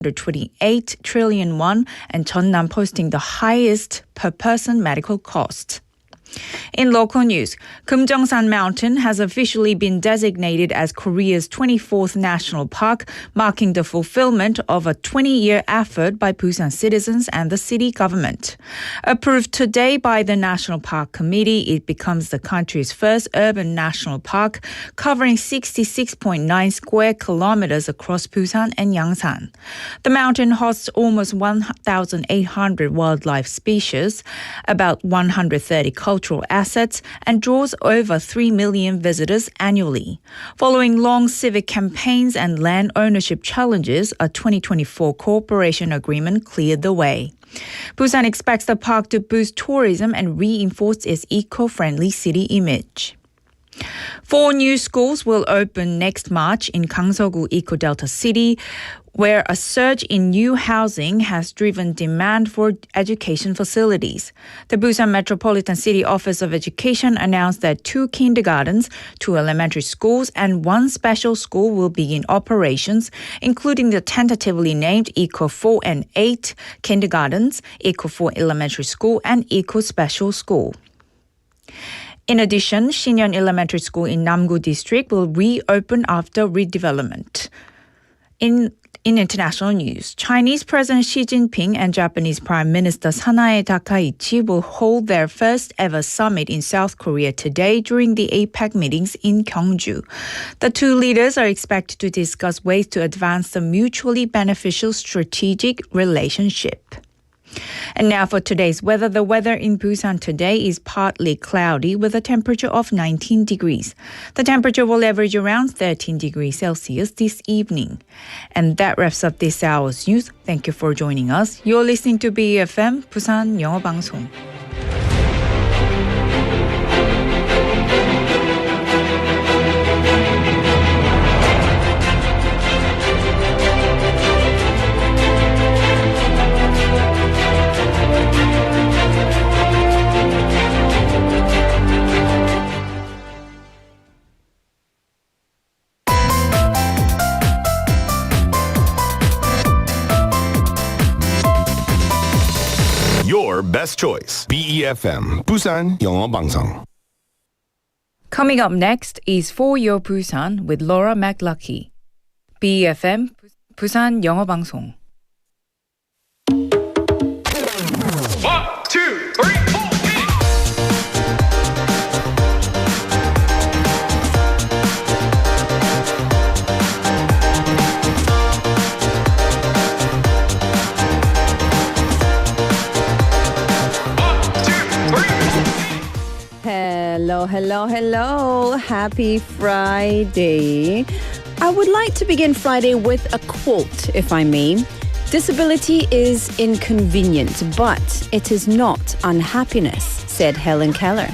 128 trillion won, and Jeonnam posting the highest per person medical cost. In local news, Kumjongsan Mountain has officially been designated as Korea's 24th national park, marking the fulfillment of a 20-year effort by Busan citizens and the city government. Approved today by the National Park Committee, it becomes the country's first urban national park, covering 66.9 square kilometers across Busan and Yangsan. The mountain hosts almost 1,800 wildlife species, about 130 cultural assets, and draws over 3 million visitors annually. Following long civic campaigns and land ownership challenges, a 2024 cooperation agreement cleared the way. Busan expects the park to boost tourism and reinforce its eco-friendly city image. 4 new schools will open next March in Gangseogu Eco-Delta City, where a surge in new housing has driven demand for education facilities. The Busan Metropolitan City Office of Education announced that 2 kindergartens, 2 elementary schools, and 1 special school will begin operations, including the tentatively named Eco 4 and 8 kindergartens, Eco 4 elementary school, and Eco special school. In addition, Shinyeon Elementary School in Namgu District will reopen after redevelopment. In international news, Chinese President Xi Jinping and Japanese Prime Minister Sanae Takaichi will hold their first ever summit in South Korea today during the APEC meetings in Gyeongju. The 2 leaders are expected to discuss ways to advance the mutually beneficial strategic relationship. And now for today's weather. The weather in Busan today is partly cloudy with a temperature of 19 degrees. The temperature will average around 13 degrees Celsius this evening. And that wraps up this hour's news. Thank you for joining us. You're listening to BFM Busan 영어방송. Your best choice. BEFM Busan 영어방송. Coming up next is For Your Busan with Laura McLucky. BFM Busan 영어방송. 1, 2, 3, 4. Hello. Happy Friday. I would like to begin Friday with a quote, if I may. Disability is inconvenient, but it is not unhappiness, said Helen Keller.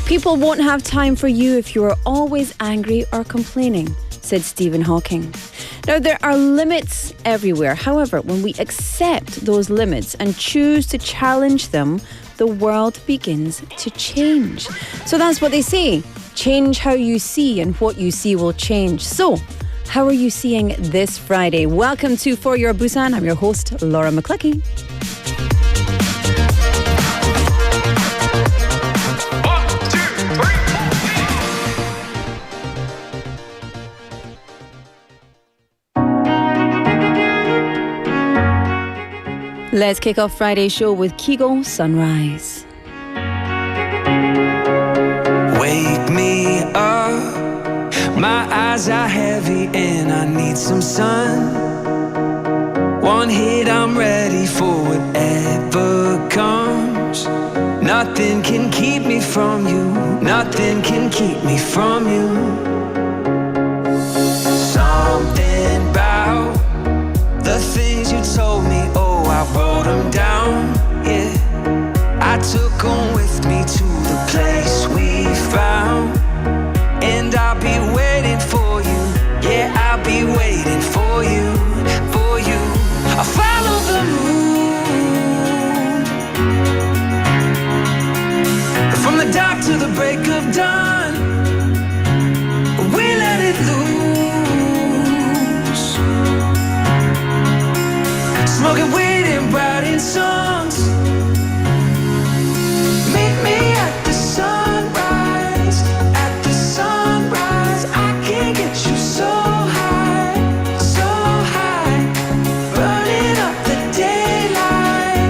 People won't have time for you if you are always angry or complaining, said Stephen Hawking. Now, there are limits everywhere. However, when we accept those limits and choose to challenge them, the world begins to change. So that's what they say. Change how you see, and what you see will change. So, how are you seeing this Friday? Welcome to For Your Busan. I'm your host, Laura McLucky. Let's kick off Friday's show with Kigo Sunrise. Wake me up, my eyes are heavy and I need some sun. One hit, I'm ready for whatever comes. Nothing can keep me from you, nothing can keep me from you. Something about the things you told me, oh, I wrote them down, yeah. I took them with me to the place we found. And I'll be waiting for you, yeah, I'll be waiting for you, for you. I'll follow the moon from the dark to the break of dawn. We let it loose. smoking weed and writing songs. Meet me at the sunrise, at the sunrise. I can get you so high, burning up the daylight,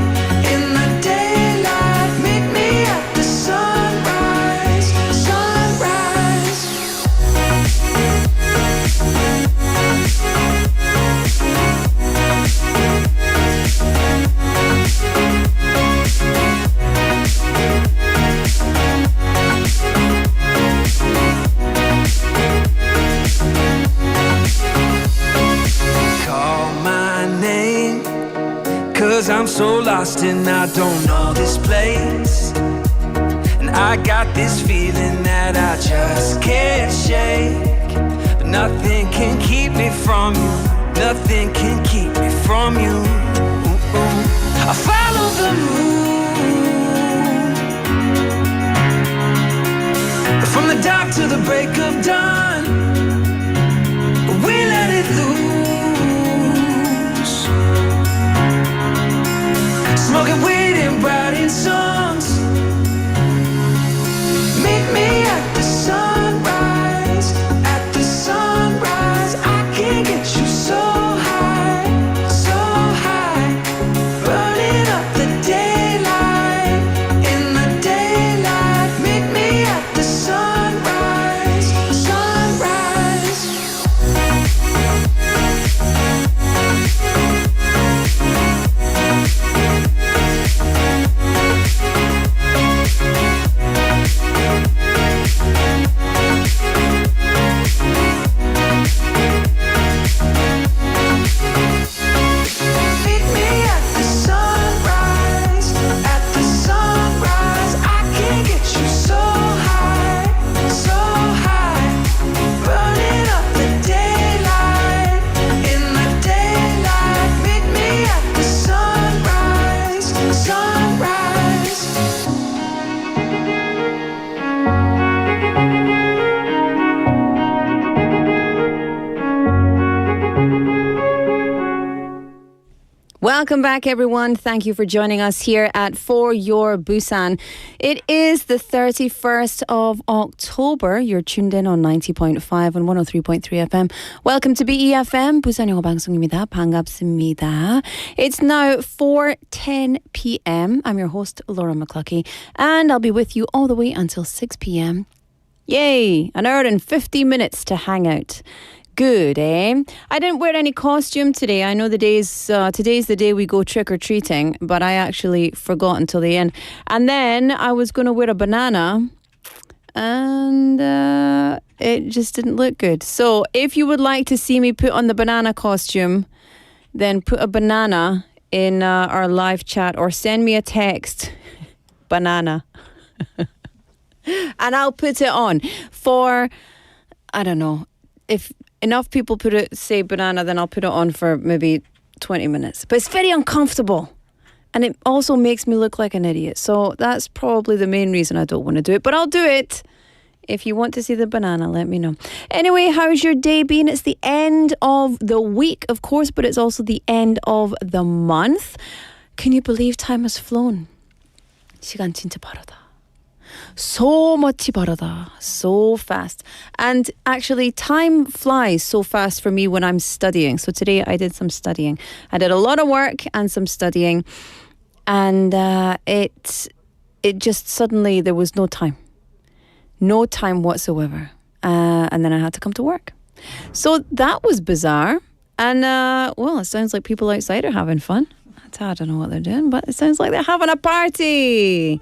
in the daylight. Meet me at the sunrise, sunrise. Call my name, 'cause I'm so lost and I don't know this place. And I got this feeling that I just can't shake. But nothing can keep me from you, nothing can keep me from you. I follow the moon, from the dark to the break of dawn. We let it loose, smoking weed and writing songs. Meet me at the sunrise, at the sunrise. I can get you so high, burning up the daylight, in the daylight. Meet me at the sunrise, sunrise. Meet me at the sunrise, at the sunrise. I can get you so high, burning up the daylight, in the daylight. Meet me at the sunrise, sunrise. Welcome back, everyone. Thank you for joining us here at For Your Busan. It is the 31st of October. You're tuned in on 90.5 and 103.3 FM. Welcome to BEFM, 부산영어방송입니다. 반갑습니다. It's now 4:10 p.m. I'm your host, Laura McCluckey, and I'll be with you all the way until 6 p.m. Yay! An hour and 50 minutes to hang out. Good, eh? I didn't wear any costume today. I know today's the day we go trick-or-treating, but I actually forgot until the end. And then I was going to wear a banana, and it just didn't look good. So if you would like to see me put on the banana costume, then put a banana in our live chat or send me a text. Banana. And I'll put it on for, I don't know, if enough people say banana, then I'll put it on for maybe 20 minutes. But it's very uncomfortable. And it also makes me look like an idiot. So that's probably the main reason I don't want to do it. But I'll do it. If you want to see the banana, let me know. Anyway, how's your day been? It's the end of the week, of course, but it's also the end of the month. Can you believe time has flown? 시간 진짜 빠르다. So much 빠르다. So fast. And actually, time flies so fast for me when I'm studying. So today I did some studying. I did a lot of work and some studying. And it just suddenly, there was no time. No time whatsoever. And then I had to come to work. So that was bizarre. And, well, it sounds like people outside are having fun. I don't know what they're doing, but it sounds like they're having a party.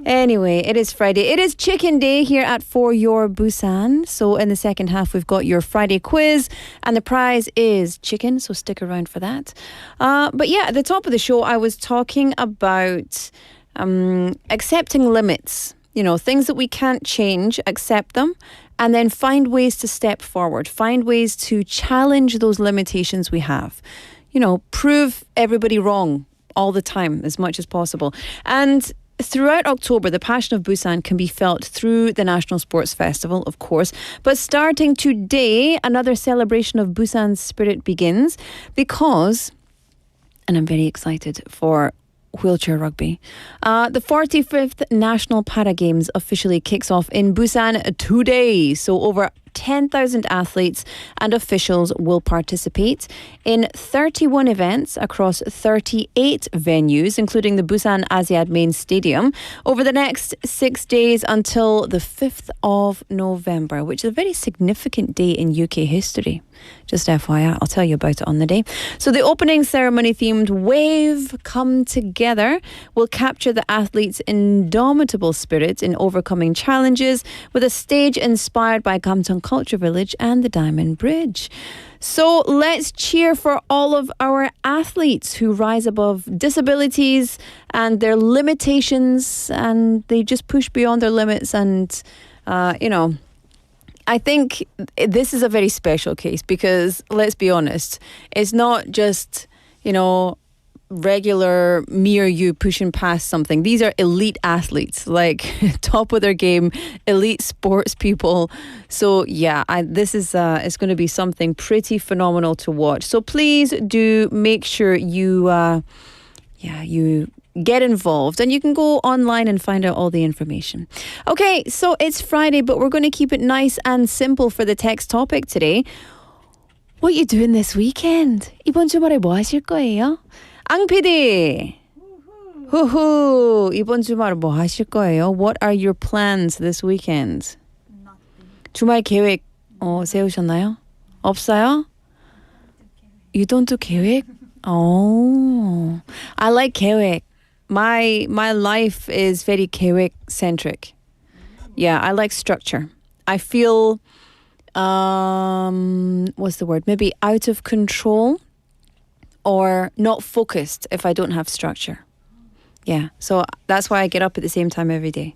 Anyway, it is Friday. It is Chicken Day here at For Your Busan. So in the second half, we've got your Friday quiz, and the prize is chicken, so stick around for that. But yeah, at the top of the show, I was talking about accepting limits. You know, things that we can't change, accept them, and then find ways to step forward. Find ways to challenge those limitations we have. You know, prove everybody wrong all the time as much as possible. And throughout October, the passion of Busan can be felt through the National Sports Festival, of course. But starting today, another celebration of Busan's spirit begins because And I'm very excited for wheelchair rugby. The 45th National Para Games officially kicks off in Busan today. So over 10,000 athletes and officials will participate in 31 events across 38 venues, including the Busan Asiad Main Stadium, over the next 6 days until the 5th of November, which is a very significant day in UK history. Just FYI, I'll tell you about it on the day. So the opening ceremony themed Wave Come Together will capture the athletes' indomitable spirit in overcoming challenges with a stage inspired by Gamcheon Culture Village and the Diamond Bridge. So let's cheer for all of our athletes who rise above disabilities and their limitations, and they just push beyond their limits. And, I think this is a very special case because, let's be honest, it's not just, regular me or you pushing past something. These are elite athletes, like top of their game, elite sports people. So yeah, this is it's going to be something pretty phenomenal to watch. So please do make sure you get involved, and you can go online and find out all the information. Okay, so it's Friday, but we're going to keep it nice and simple for the text topic today. What are you doing this weekend? 이번 주말에 뭐 하실 거예요? 앙 PD! 후후! 이번 주말에 뭐 하실 거예요? What are your plans this weekend? 주말 계획 세우셨나요? 없어요? You don't do 계획? Oh, I like 계획. My life is very 계획 centric. Yeah, I like structure. I feel what's the word? Maybe out of control or not focused if I don't have structure. Yeah, so that's why I get up at the same time every day.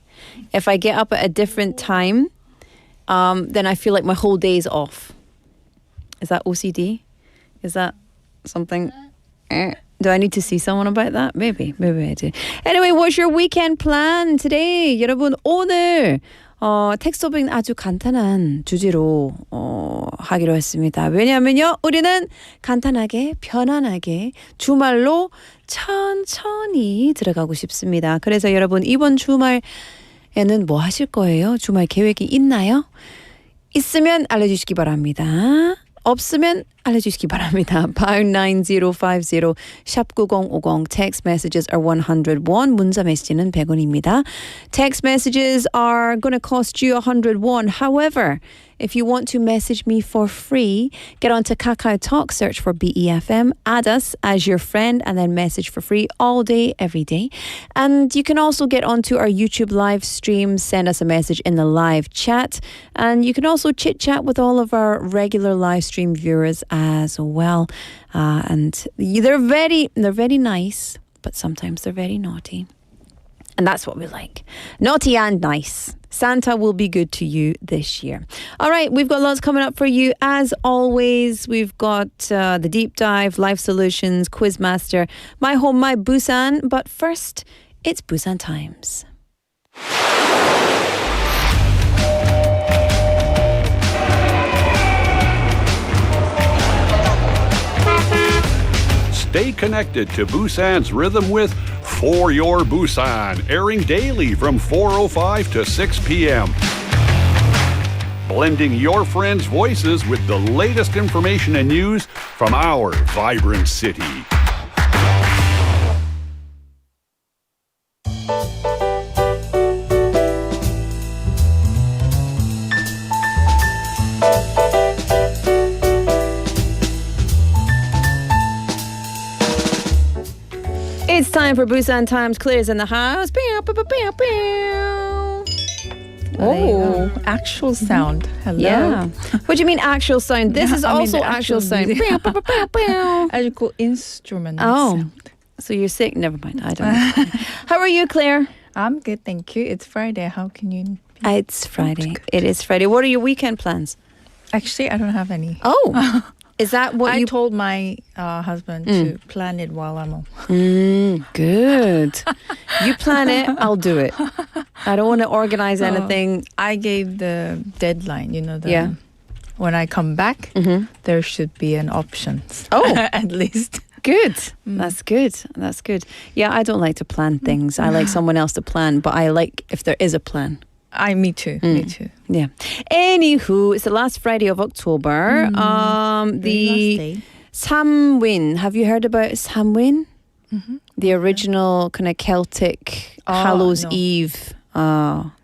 If I get up at a different time, then I feel like my whole day is off. Is that OCD? Is that something? Do I need to see someone about that? Maybe I do. Anyway, what's your weekend plan today? 여러분, 오늘 텍스토빅 아주 간단한 주제로 하기로 했습니다. 왜냐하면요, 우리는 간단하게, 편안하게 주말로 천천히 들어가고 싶습니다. 그래서 여러분, 이번 주말에는 뭐 하실 거예요? 주말 계획이 있나요? 있으면 알려주시기 바랍니다. 없으면 알려주시기 바랍니다. pound 9050 샵 9050 text messages are 101 문자 메시지는 100원입니다. Text messages are going to cost you 101. However, if you want to message me for free, get onto Kakao Talk, search for BEFM, add us as your friend, and then message for free all day, every day. And you can also get onto our YouTube live stream, send us a message in the live chat, and you can also chit-chat with all of our regular live stream viewers as well. And they're very nice, but sometimes they're very naughty. And that's what we like. Naughty and nice. Santa will be good to you this year. All right, we've got lots coming up for you. As always, we've got the Deep Dive, Life Solutions, Quizmaster, My Home, My Busan. But first, it's Busan Times. Stay connected to Busan's rhythm with For Your Busan, airing daily from 4:05 to 6 p.m. Blending your friends' voices with the latest information and news from our vibrant city. It's time for Busan Times. Claire's in the house. Oh, actual sound. Hello. Yeah. What do you mean actual sound? This is also the actual sound. Actual instrument Oh, sound. so you're sick? Never mind. I don't know. How are you, Claire? I'm good, thank you. It's Friday. How can you? It's Friday. It is Friday. What are your weekend plans? Actually, I don't have any. Oh, is that what I you told my husband to plan it while I'm home. Good. You plan it, I'll do it. I don't want to organize anything. I gave the deadline, Yeah. when I come back, there should be an option. Oh. At least. Good. That's good. That's good. Yeah, I don't like to plan things. I like someone else to plan, but I like if there is a plan. Me too. Me too. Yeah. Anywho, it's the last Friday of October. Very last The day. Samhain. Have you heard about Samhain? The original kind of Celtic Hallows no. Eve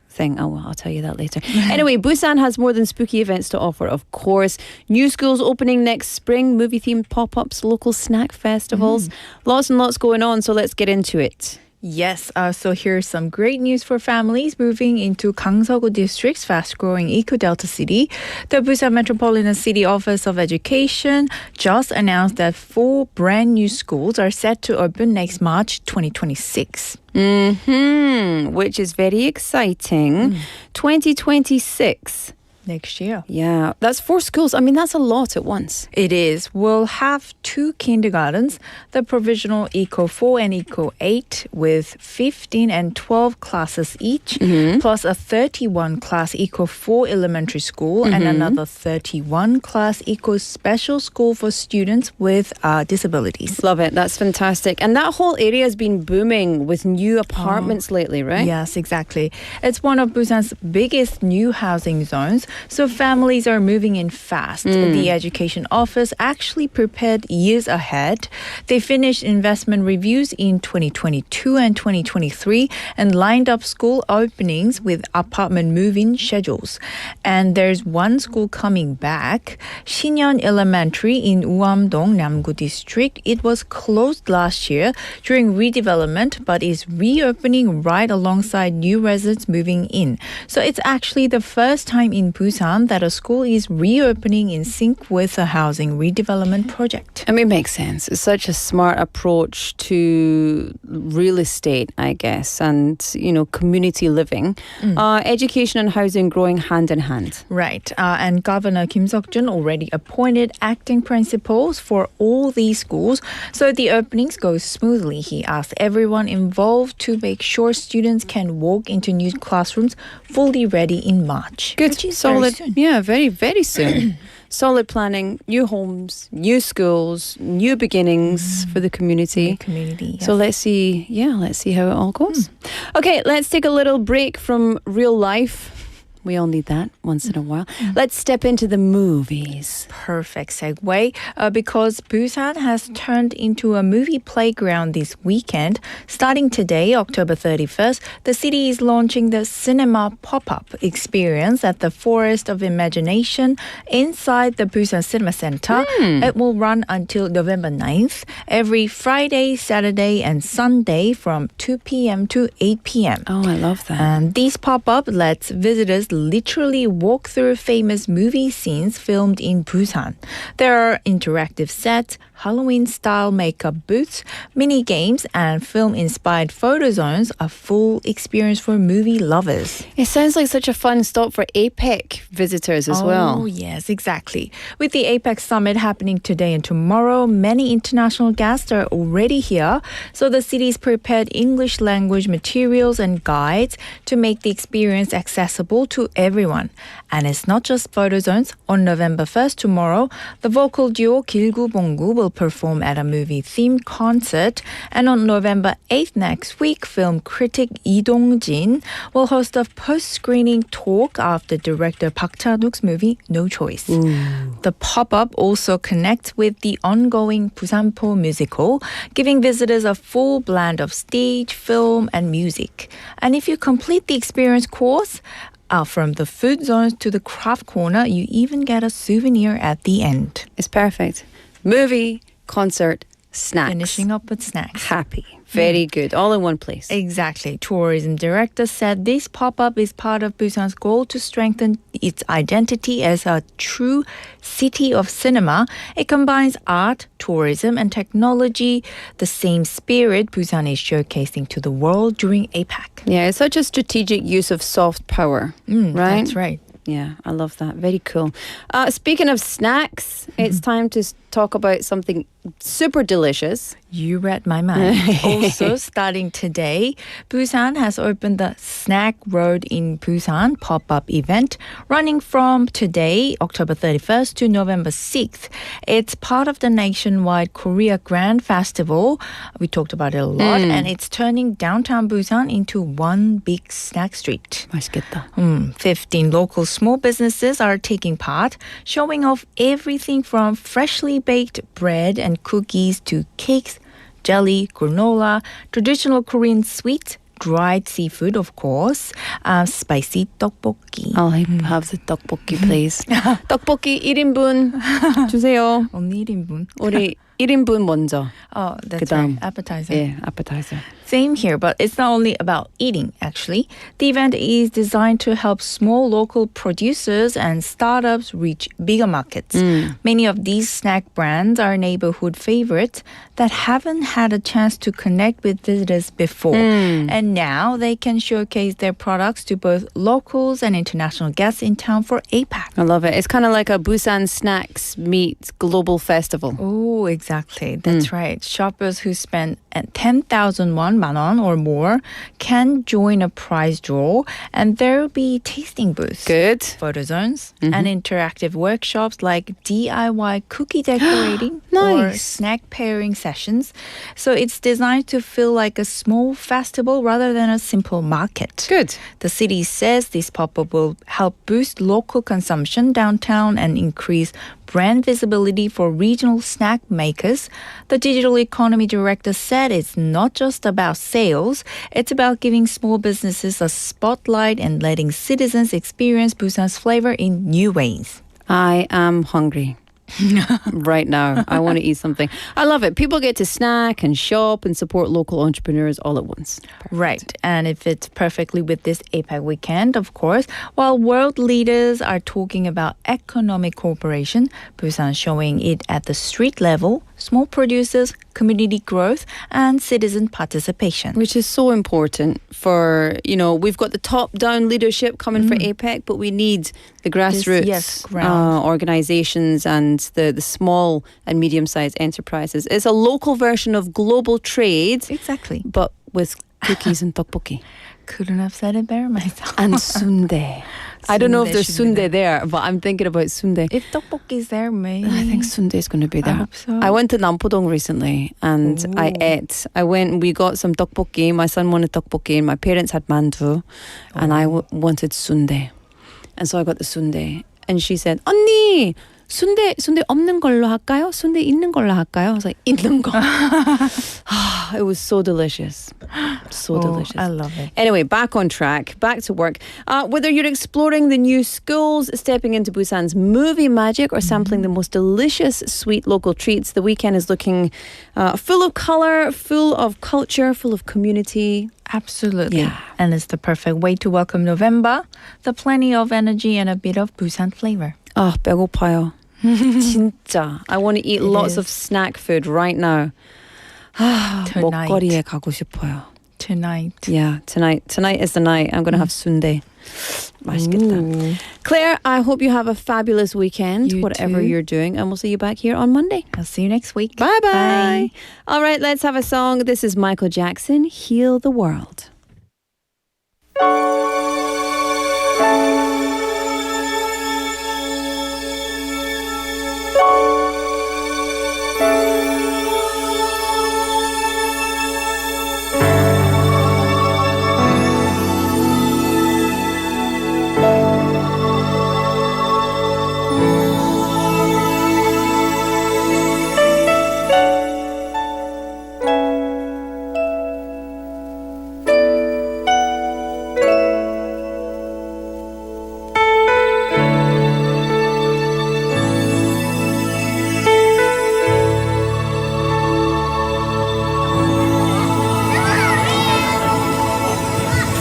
thing. Oh, well, I'll tell you that later. Anyway, Busan has more than spooky events to offer, of course. New schools opening next spring, movie-themed pop-ups, local snack festivals. Lots and lots going on, so let's get into it. Yes, so here's some great news for families moving into Gangseogu District's fast-growing Eco-Delta city. The Busan Metropolitan City Office of Education just announced that 4 brand new schools are set to open next March 2026. Which is very exciting. 2026. Next year. Yeah, that's 4 schools. I mean, that's a lot at once. It is. We'll have 2 kindergartens, the provisional Eco 4 and Eco 8, with 15 and 12 classes each, plus a 31-class Eco 4 elementary school and another 31-class Eco special school for students with disabilities. Love it. That's fantastic. And that whole area has been booming with new apartments lately, right? Yes, exactly. It's one of Busan's biggest new housing zones, so families are moving in fast. The Education Office actually prepared years ahead. They finished investment reviews in 2022 and 2023 and lined up school openings with apartment move-in schedules. And there's one school coming back, Sinyeon Elementary in Uamdong, Namgu District. It was closed last year during redevelopment, but is reopening right alongside new residents moving in. So it's actually the first time in Busan that a school is reopening in sync with a housing redevelopment project. I mean, it makes sense. It's such a smart approach to real estate, I guess, and, community living. Education and housing growing hand in hand. Right. And Governor Kim Seok-jun already appointed acting principals for all these schools, so the openings go smoothly. He asked everyone involved to make sure students can walk into new classrooms fully ready in March. Good. Which is Solid. very soon. Yeah, very, very soon. Solid planning, new homes, new schools, new beginnings for the community. Community. So let's see how it all goes. Okay, let's take a little break from real life. We all need that once in a while. Let's step into the movies. Perfect segue because Busan has turned into a movie playground this weekend. Starting today, October 31st, the city is launching the Cinema Pop-Up experience at the Forest of Imagination inside the Busan Cinema Center. It will run until November 9th, every Friday, Saturday, and Sunday from 2 p.m. to 8 p.m. Oh, I love that. And these pop-up lets visitors literally walk through famous movie scenes filmed in Busan. There are interactive sets, Halloween-style makeup booths, mini games, and film-inspired photo zones, a full experience for movie lovers. It sounds like such a fun stop for APEC visitors as well. Oh, yes, exactly. With the APEC Summit happening today and tomorrow, many international guests are already here, so the city's prepared English language materials and guides to make the experience accessible to everyone. And it's not just photo zones. On November 1st, tomorrow, the vocal duo 길구봉구 will perform at a movie-themed concert. And on November 8th next week, film critic Lee Dong-jin will host a post-screening talk after director Park Chan-wook's movie No Choice. The pop-up also connects with the ongoing Busanpo musical, giving visitors a full blend of stage, film, and music. And if you complete the experience course, from the food zones to the craft corner, you even get a souvenir at the end. It's perfect. Movie, concert, snacks. Finishing up with snacks. Happy. Very good. All in one place. Exactly. Tourism director said this pop-up is part of Busan's goal to strengthen its identity as a true city of cinema. It combines art, tourism, and technology, the same spirit Busan is showcasing to the world during APEC. Yeah, it's such a strategic use of soft power, right? That's right. Yeah, I love that. Very cool. Speaking of snacks, it's time to talk about something super delicious. You read my mind. Also, starting today, Busan has opened the Snack Road in Busan pop-up event running from today, October 31st to November 6th. It's part of the nationwide Korea Grand Festival. We talked about it a lot, and it's turning downtown Busan into one big snack street. 맛있겠다. 15 local small businesses are taking part, showing off everything from freshly baked bread and cookies to cakes, jelly, granola, traditional Korean sweets, dried seafood, of course, spicy tteokbokki. I'll have the tteokbokki, please. 떡볶이 1인분 주세요. 언니 1인분. 우리 1인분 먼저. Oh, that's 그다음, right. Appetizer. 예, appetizer. Same here, but it's not only about eating, actually. The event is designed to help small local producers and startups reach bigger markets. Many of these snack brands are neighborhood favorites that haven't had a chance to connect with visitors before. And now they can showcase their products to both locals and international guests in town for APAC. I love it. It's kind of like a Busan Snacks meet global festival. Oh, exactly. That's right. Shoppers who spend 10,000 won, 만원 or more, can join a prize draw, and there will be tasting booths, Good. photo zones, and interactive workshops like DIY cookie decorating or Nice. snack pairing sessions. So it's designed to feel like a small festival rather than a simple market. Good. The city says this pop-up will help boost local consumption downtown and increase brand visibility for regional snack makers. The digital economy director said it's not just about sales, it's about giving small businesses a spotlight and letting citizens experience Busan's flavor in new ways. I am hungry. Right now. I want to eat something. I love it. People get to snack and shop and support local entrepreneurs all at once. Right, and it fits perfectly with this APAC weekend, of course. While world leaders are talking about economic cooperation, Busan showing it at the street level, small producers, community growth, and citizen participation. Which is so important for, we've got the top-down leadership coming for APEC, but we need the grassroots ground. organizations and the small and medium-sized enterprises. It's a local version of global trade, Exactly. but with cookies and tteokbokki. Couldn't have said it better myself. And sundae. I don't know if there's should be sundae there, but I'm thinking about sundae. If tteokbokki's there, maybe. I think sundae's going to be there. I hope so. I went to Nampodong recently and I ate. We got some tteokbokki. My son wanted tteokbokki and my parents had mandu and I wanted sundae. And so I got the sundae. And she said, 언니, 순대 없는 걸로 할까요? 순대 있는 걸로 할까요? I was like, 있는 거. It was so delicious. So delicious. I love it. Anyway, back on track, back to work. Whether you're exploring the new schools, stepping into Busan's movie magic, or sampling the most delicious sweet local treats, the weekend is looking full of color, full of culture, full of community. Absolutely. Yeah. And it's the perfect way to welcome November. The plenty of energy and a bit of Busan flavor. 배고파요. 진짜. I want to eat lots is. of snack food right now. Tonight. 먹거리에 가고 싶어요. Tonight. Yeah, tonight is the night. I'm going to have sundae. 맛있겠다. Claire, I hope you have a fabulous weekend, You whatever too. you're doing, and we'll see you back here on Monday. I'll see you next week. Bye-bye. All right, let's have a song. This is Michael Jackson, Heal the World.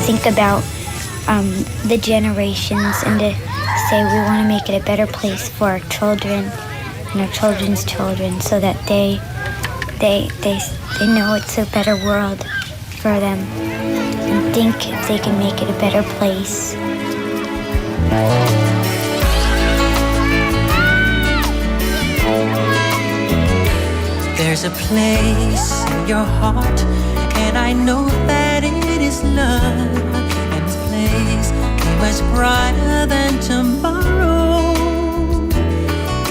Think about the generations and to say we want to make it a better place for our children and our children's children so that they know it's a better world for them and think if they can make it a better place. There's a place in your heart, and I know that it is love. And this place is much brighter than tomorrow.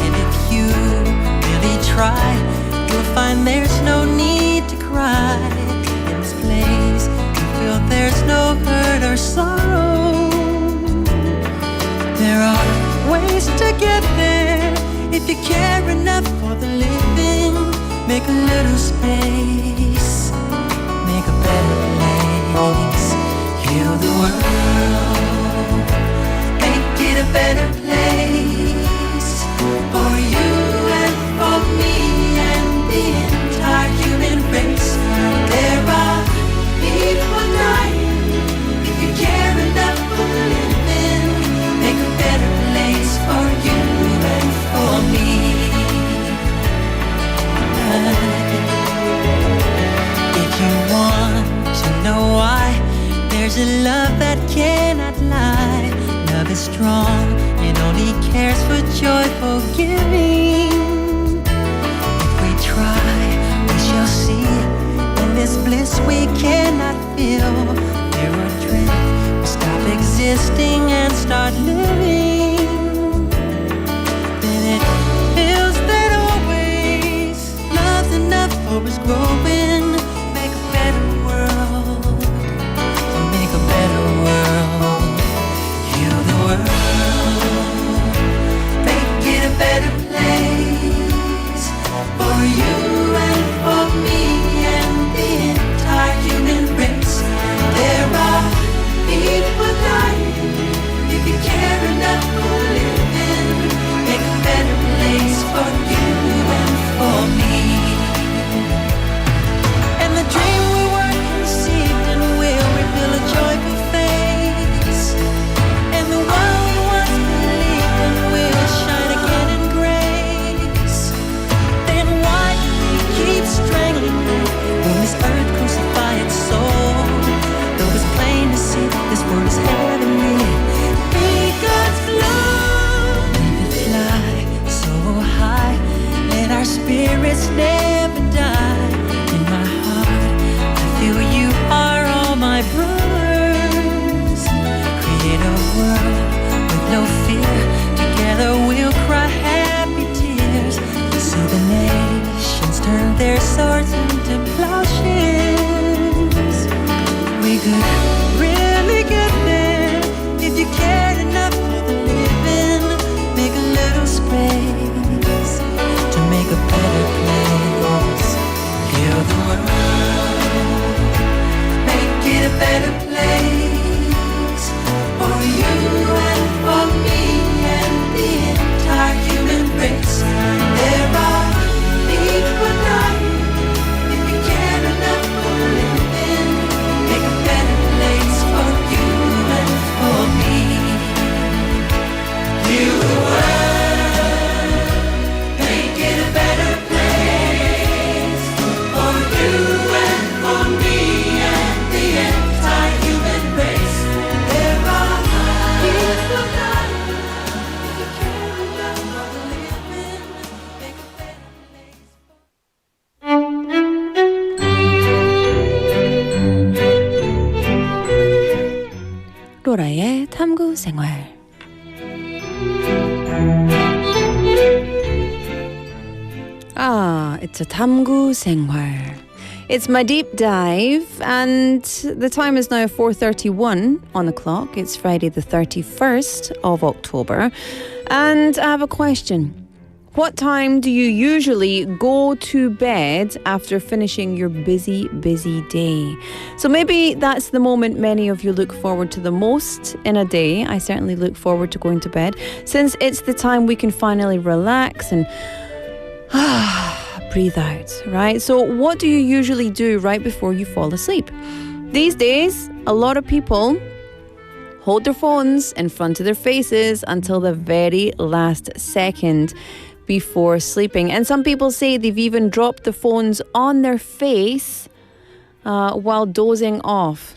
And if you really try, you'll find there's no need to cry. In this place, you feel there's no hurt or sorrow. There are ways to get there if you care enough for the living. Make a little space, make a better place. Heal the world, make it a better place for you and for me and the entire human race. There are people dying. If you care enough for the living, make a better place for you and for me. If you want to know why, there's a love that cannot lie. Love is strong, it only cares for joyful giving. If we try, we shall see. In this bliss we cannot feel. There or drift, we stop existing and start living. Then it feels that always love's enough for us growing. Make a better world, to make a better world. Heal the world, make it a better place for you and for me and the entire human race. There are people dying. If you care enough for living, make a better place for you and for me. And the dream we were conceived in will reveal a joyful face. And the one we once believed in will shine again in grace. Then why do we keep strangling when this earth crucify its soul? Though it's plain to see this world is heavenly. Be God's love. We can fly so high, let our spirits never die. In my heart, I feel you are all my brothers. Create a world with no fear. Together we'll cry happy tears. See the nations turn their swords into plowshares. We could really get there if you cared enough for the living. Make a little space to make a better place. Heal the world, make it a better place for you and for me and the entire human race. There are people dying. If you care enough for living, make a better place for you and for me. Heal the world, make it a better place for you and for me and the entire human race. There are people dying. If you care enough for the living, make a better place. 로라의 탐구생활. It's a 탐구생활. It's my deep dive, and the time is now 4:31 on the clock. It's Friday the 31st of October, and I have a question. What time do you usually go to bed after finishing your busy day? So maybe that's the moment many of you look forward to the most in a day. I certainly look forward to going to bed, since it's the time we can finally relax and breathe out, right? So what do you usually do right before you fall asleep? These days, a lot of people hold their phones in front of their faces until the very last second before sleeping. And some people say they've even dropped the phones on their face while dozing off.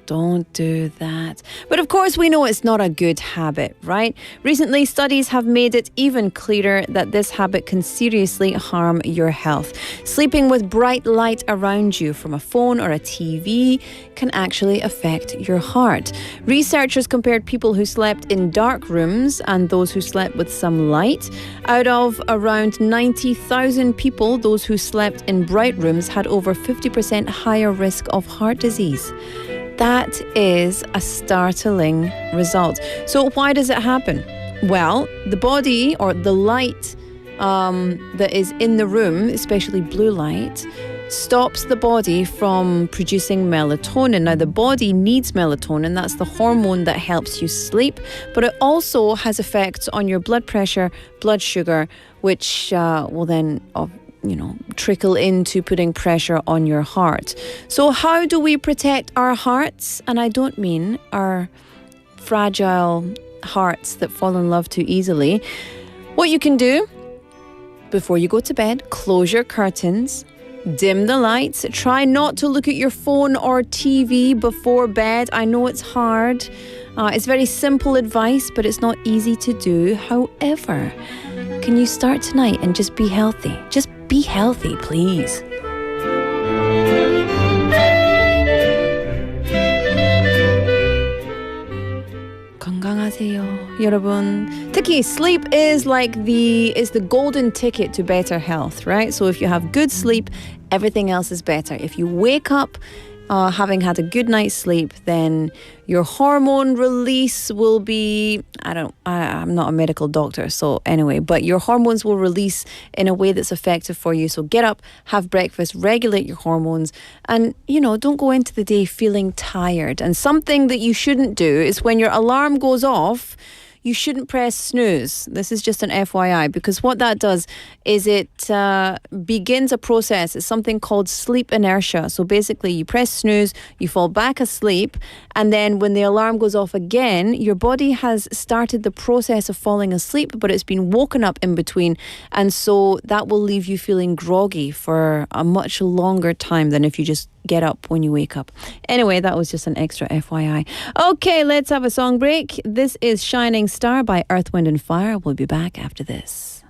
Don't do that. But of course, we know it's not a good habit, right? Recently, studies have made it even clearer that this habit can seriously harm your health. Sleeping with bright light around you from a phone or a TV can actually affect your heart. Researchers compared people who slept in dark rooms and those who slept with some light. Out of around 90,000 people, those who slept in bright rooms had over 50% higher risk of heart disease. That is a startling result. So why does it happen? Well, the body or the light that is in the room, especially blue light, stops the body from producing melatonin. Now, the body needs melatonin. That's the hormone that helps you sleep. But it also has effects on your blood pressure, blood sugar, which will then trickle into putting pressure on your heart. So how do we protect our hearts? And I don't mean our fragile hearts that fall in love too easily. What you can do before you go to bed, close your curtains, dim the lights, try not to look at your phone or TV before bed. I know it's hard. It's very simple advice, but it's not easy to do. However, can you start tonight and just be healthy? Just be healthy, please. 건강하세요, 여러분. 특히 sleep is the golden ticket to better health, right? So if you have good sleep, everything else is better. If you wake up having had a good night's sleep, then your hormone release will be, I'm not a medical doctor, so anyway, but your hormones will release in a way that's effective for you. So get up, have breakfast, regulate your hormones, and, don't go into the day feeling tired. And something that you shouldn't do is when your alarm goes off, you shouldn't press snooze. This is just an FYI, because what that does is it begins a process. It's something called sleep inertia. So basically you press snooze, you fall back asleep, and then when the alarm goes off again, your body has started the process of falling asleep, but it's been woken up in between. And so that will leave you feeling groggy for a much longer time than if you just get up when you wake up. Anyway, that was just an extra FYI. Okay, let's have a song break. This is Shining Star by Earth, Wind and Fire. We'll be back after this.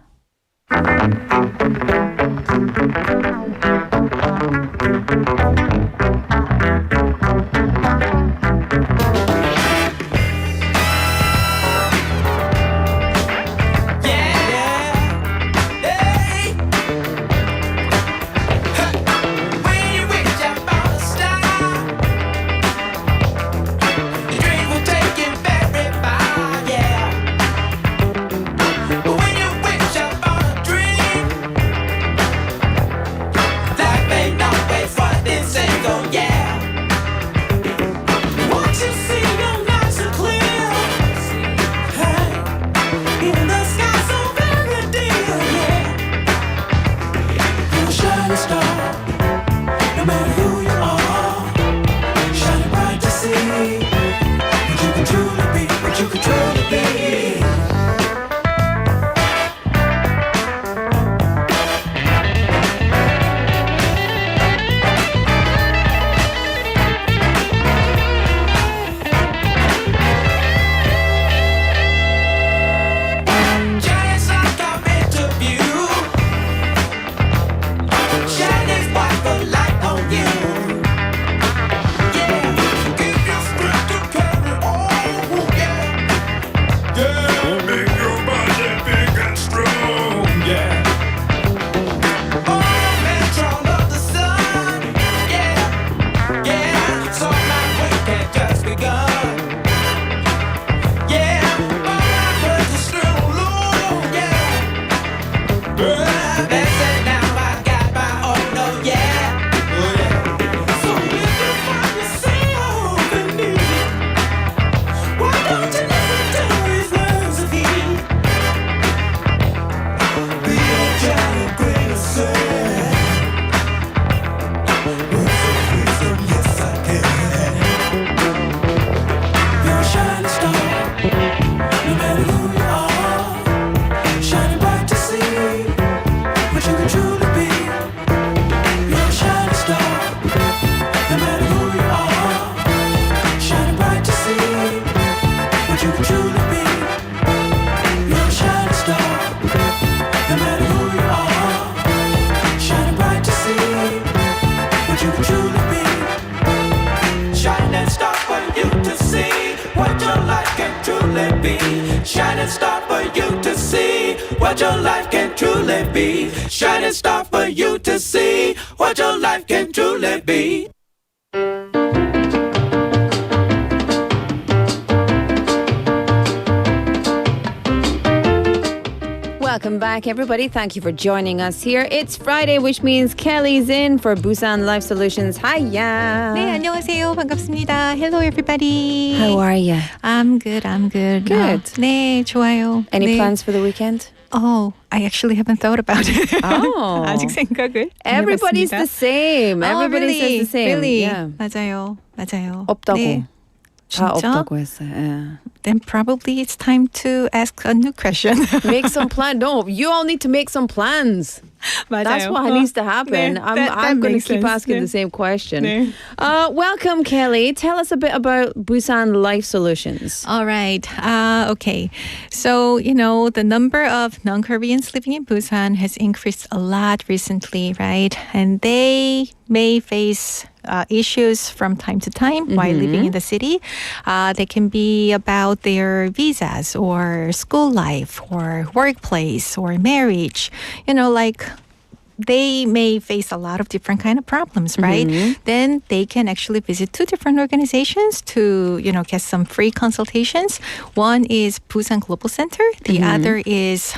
you truly be. Shining star for you to see what your life can truly be. Shining star for you to see what your life can truly be. Shining star for you to see what your life can truly be. Welcome back, everybody. Thank you for joining us here. It's Friday, which means Kelly's in for Busan Life Solutions. Hiya. 네, 안녕하세요. 반갑습니다. Hello, everybody. How are you? I'm good. Good. 네, 좋아요. Any 네. plans for the weekend? Oh, I actually haven't thought about it. Oh. 아직 생각을 안 Everybody's 해봤습니다. the same. Everybody really? says the same. Really? Yeah. 맞아요. 없다고. 네. 다 진짜? 없다고 했어요. Yeah. Then probably it's time to ask a new question. Make some plans. No, you all need to make some plans. 맞아요. That's what needs to happen. 네, I'm going to makes keep sense. asking 네. the same question. 네. Welcome, Kelly. Tell us a bit about Busan Life Solutions. All right. Okay. So, the number of non-Koreans living in Busan has increased a lot recently, right? And they may face issues from time to time while living in the city. They can be about their visas or school life or workplace or marriage. They may face a lot of different kind of problems, right? Then they can actually visit two different organizations to, get some free consultations. One is Busan Global Center. The other is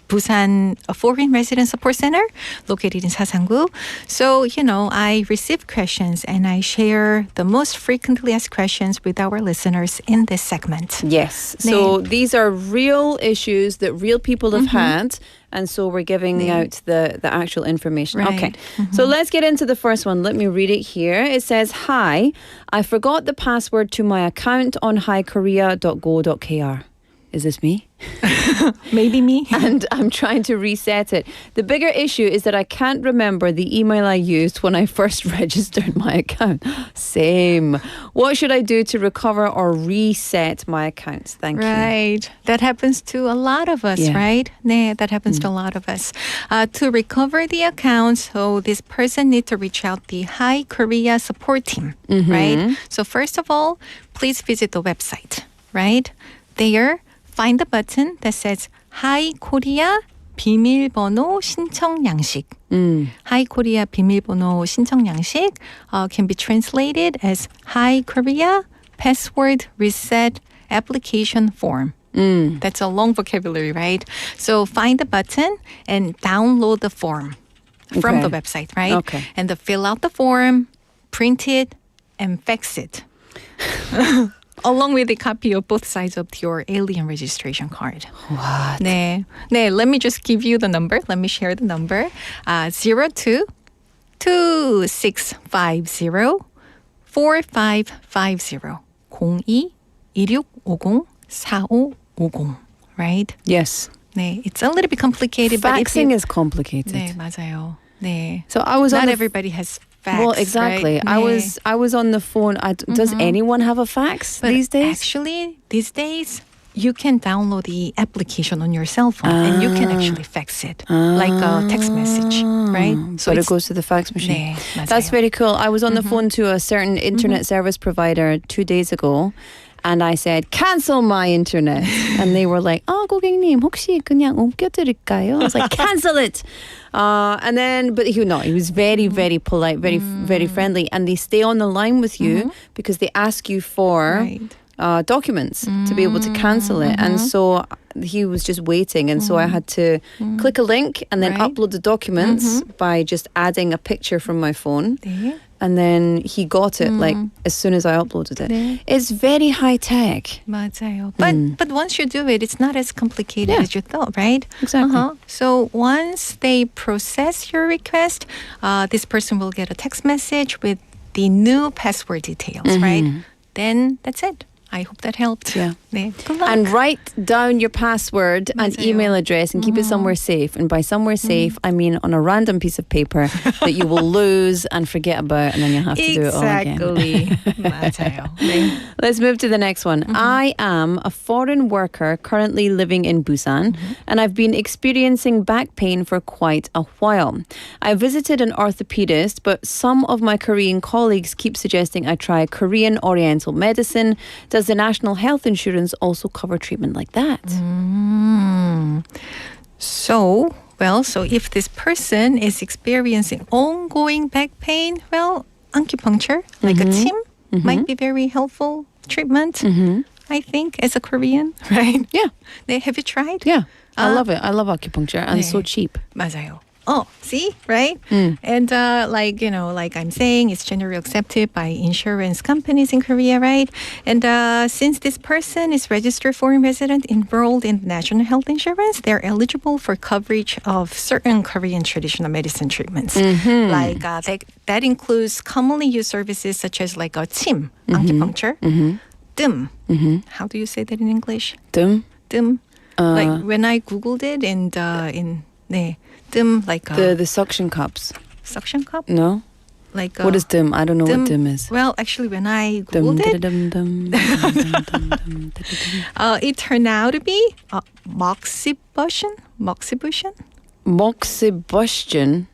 Busan Foreign Resident Support Center located in Sasangu. So, I receive questions and I share the most frequently asked questions with our listeners in this segment. Yes. So these are real issues that real people have had. And so we're giving out the actual information. Right. Okay. So let's get into the first one. Let me read it here. It says, "Hi, I forgot the password to my account on highkorea.go.kr." Is this me? Maybe me. And I'm trying to reset it. The bigger issue is that I can't remember the email I used when I first registered my account. Same. What should I do to recover or reset my accounts? Thank you. Right. That happens to a lot of us, Yeah. right? 네, that happens to a lot of us. To recover the account, so this person needs to reach out the Hi Korea support team, right? So first of all, please visit the website, right? There, find the button that says Hi Korea 비밀번호 신청 양식. Hi Korea 비밀번호 신청 양식 can be translated as Hi Korea password reset application form. That's a long vocabulary, right? So find the button and download the form from the website, right? Okay. And then fill out the form, print it, and fax it. Along with a copy of both sides of your alien registration card. What? 네, let me just give you the number. Let me share the number. 02-2650-4550 02-2650-4550, right? Yes. 네, it's a little bit complicated. Faxing but is complicated. 네, 맞아요. 네. So I was Not on everybody has fax. Well, exactly. Right? I 네. was on the phone. Does anyone have a fax But these days? Actually, these days, you can download the application on your cell phone and you can actually fax it like a text message, right? So it goes to the fax machine. 네, 맞아요. That's very cool. I was on the phone to a certain internet service provider 2 days ago. And I said, cancel my internet. And they were like, 고객님, 혹시 그냥 옮겨드릴까요? I was like, cancel it. And then, but he was very, very polite, very, very friendly. And they stay on the line with you because they ask you for documents to be able to cancel it. And so he was just waiting. And so I had to click a link and then upload the documents by just adding a picture from my phone. 네. And then he got it like as soon as I uploaded it. 네. It's very high tech. 맞아요. But once you do it, it's not as complicated Yeah. as you thought, right? Exactly. So once they process your request, this person will get a text message with the new password details, right? Then that's it. I hope that helped. Yeah. 네, good luck. And write down your password and 맞아요. email address and keep it somewhere safe. And by somewhere safe, I mean on a random piece of paper that you will lose and forget about, and then you'll have to do it all again. Exactly. 맞아요. 네. Let's move to the next one. I am a foreign worker currently living in Busan, and I've been experiencing back pain for quite a while. I visited an orthopedist, but some of my Korean colleagues keep suggesting I try Korean Oriental medicine. Does the National Health Insurance also cover treatment like that? So if this person is experiencing ongoing back pain, well, acupuncture, like a TIM, might be very helpful treatment, I think, as a Korean, right? Yeah. 네, have you tried? Yeah. I love it. I love acupuncture and it's so cheap. 맞아요. Oh, see, right? And like I'm saying, it's generally accepted by insurance companies in Korea, right? And since this person is registered foreign resident enrolled in national health insurance, they're eligible for coverage of certain Korean traditional medicine treatments. Like that includes commonly used services such as like a TIM, acupuncture, 뜸. How do you say that in English? 뜸? 뜸. Like when I googled it 네. 뜸, like The suction cups. suction cup? No? Like What is dim? I don't know what dim is. Well, actually, when I googled it, it turned out to be moxibustion. Moxibustion.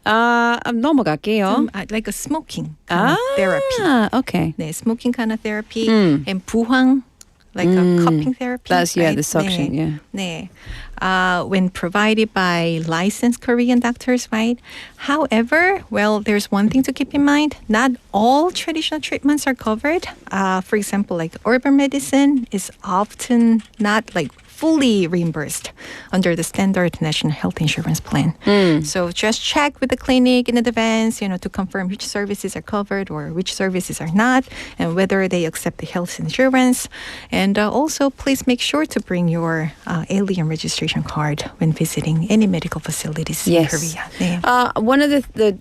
넘어갈게요. Like a smoking kind of therapy. Okay. 네, smoking kind of therapy. And 부황, like a cupping therapy. That's, yeah, right? the suction, 네. yeah. 네. When provided by licensed Korean doctors, right? However, well, there's one thing to keep in mind. Not all traditional treatments are covered. For example, like urban medicine is often not like fully reimbursed under the standard national health insurance plan. So just check with the clinic in advance, to confirm which services are covered or which services are not, and whether they accept the health insurance. And also, please make sure to bring your alien registration card when visiting any medical facilities in Korea. 네. One of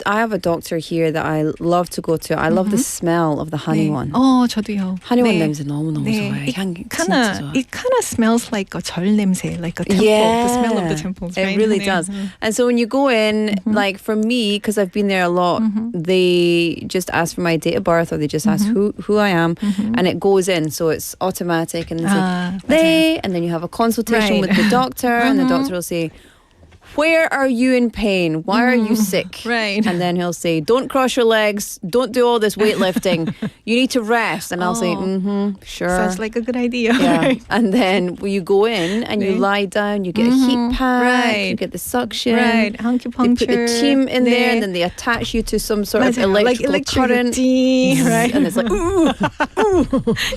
I have a doctor here that I love to go to. I love the smell of the honey one. 저도요. 한의원 네. 냄새 너무너무 좋아해. 향기 진짜 좋아. It kind of smells like a 절 냄새, like a temple, the smell of the temples, right? It really does. And so when you go in, like for me, because I've been there a lot, they just ask for my date of birth or they just ask who I am, and it goes in. So it's automatic, and then say, and then you have a consultation with the doctor, and the doctor will say, where are you in pain? Why are you sick? Right. And then he'll say, don't cross your legs. Don't do all this weightlifting. You need to rest. And I'll say, sure. Sounds like a good idea. Yeah. Right? And then you go in and you lie down, you get a heat pack, you get the suction. Right. Acupuncture. They put the team in there and then they attach you to some sort of electrical current. Right. And it's like, ooh.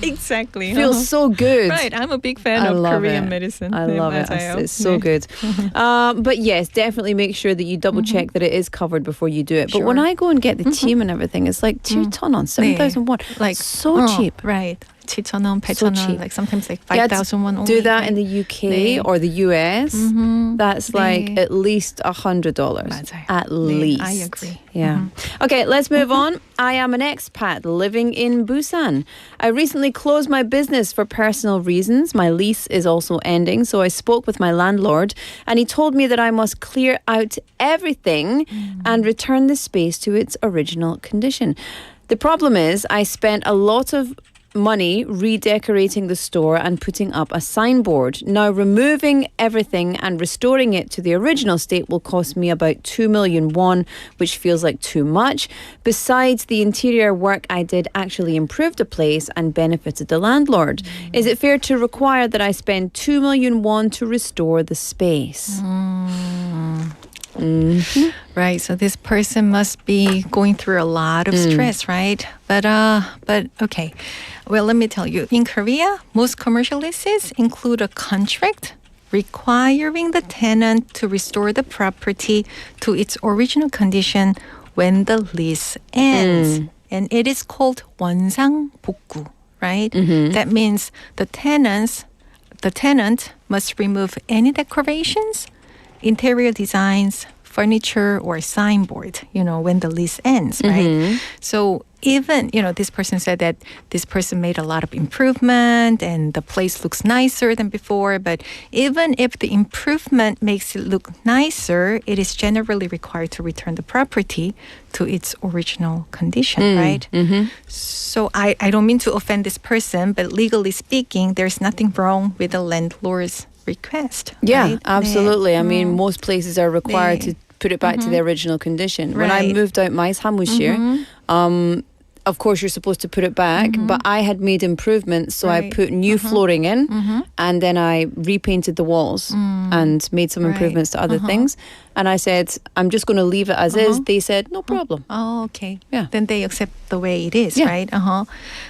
Exactly. Feels so good. Right. I'm a big fan of Korean medicine. I love it. It's so good. But yes, definitely make sure that you double check that it is covered before you do it. But when I go and get the team and everything, it's like 2,000원, 7,001. Like so cheap. Right. 7,000원, 8,000원, like sometimes like 5,000원 only. Do that in the UK or the US. That's like at least $100. 맞아요. At least. I agree. Yeah. Okay, let's move on. I am an expat living in Busan. I recently closed my business for personal reasons. My lease is also ending, so I spoke with my landlord and he told me that I must clear out everything and return the space to its original condition. The problem is I spent a lot of money redecorating the store and putting up a signboard. Now, removing everything and restoring it to the original state will cost me about 2 million won, which feels like too much. Besides, the interior work I did actually improved the place and benefited the landlord. Is it fair to require that I spend 2 million won to restore the space? Right. So this person must be going through a lot of stress, right? But okay. Well, let me tell you. In Korea, most commercial leases include a contract requiring the tenant to restore the property to its original condition when the lease ends. And it is called 원상 복구, right? That means the tenant must remove any decorations, interior designs, furniture or signboard, when the lease ends, right? So even, this person said that this person made a lot of improvement and the place looks nicer than before. But even if the improvement makes it look nicer, it is generally required to return the property to its original condition, right? So I don't mean to offend this person, but legally speaking, there's nothing wrong with the landlord's request. Yeah, right? absolutely. I mean, most places are required to put it back to the original condition. When I Right. moved out my 사무실, of course you're supposed to put it back, but I had made improvements, so I Right. put new flooring in, and then I repainted the walls and made some Right. improvements to other things. And I said, I'm just going to leave it as is. They said, no problem. Oh, okay. Yeah. Then they accept the way it is, Yeah. right?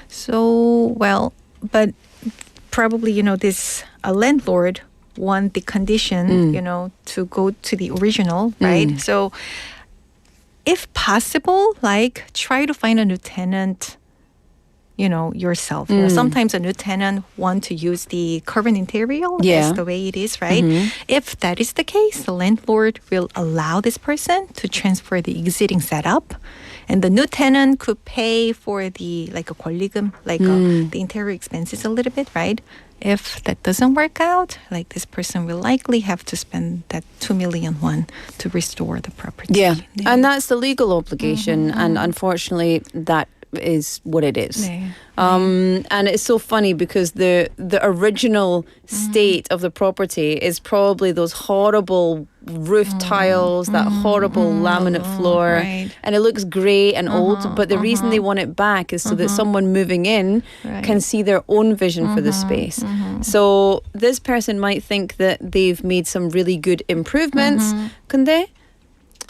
So, well, but probably, this landlord want the condition, to go to the original, right? So if possible, try to find a new tenant, yourself. Sometimes a new tenant want to use the current interior as the way it is, right? If that is the case, the landlord will allow this person to transfer the existing setup, and the new tenant could pay for the a 권리금, the interior expenses a little bit, right? If that doesn't work out, this person will likely have to spend that 2 million won to restore the property. Yeah, and that's the legal obligation, and unfortunately that is what it is. 네. And it's so funny because the original state of the property is probably those horrible roof tiles, that horrible laminate floor, right. and it looks grey and old, but the reason they want it back is so that someone moving in Right. can see their own vision for the space. So this person might think that they've made some really good improvements. 근데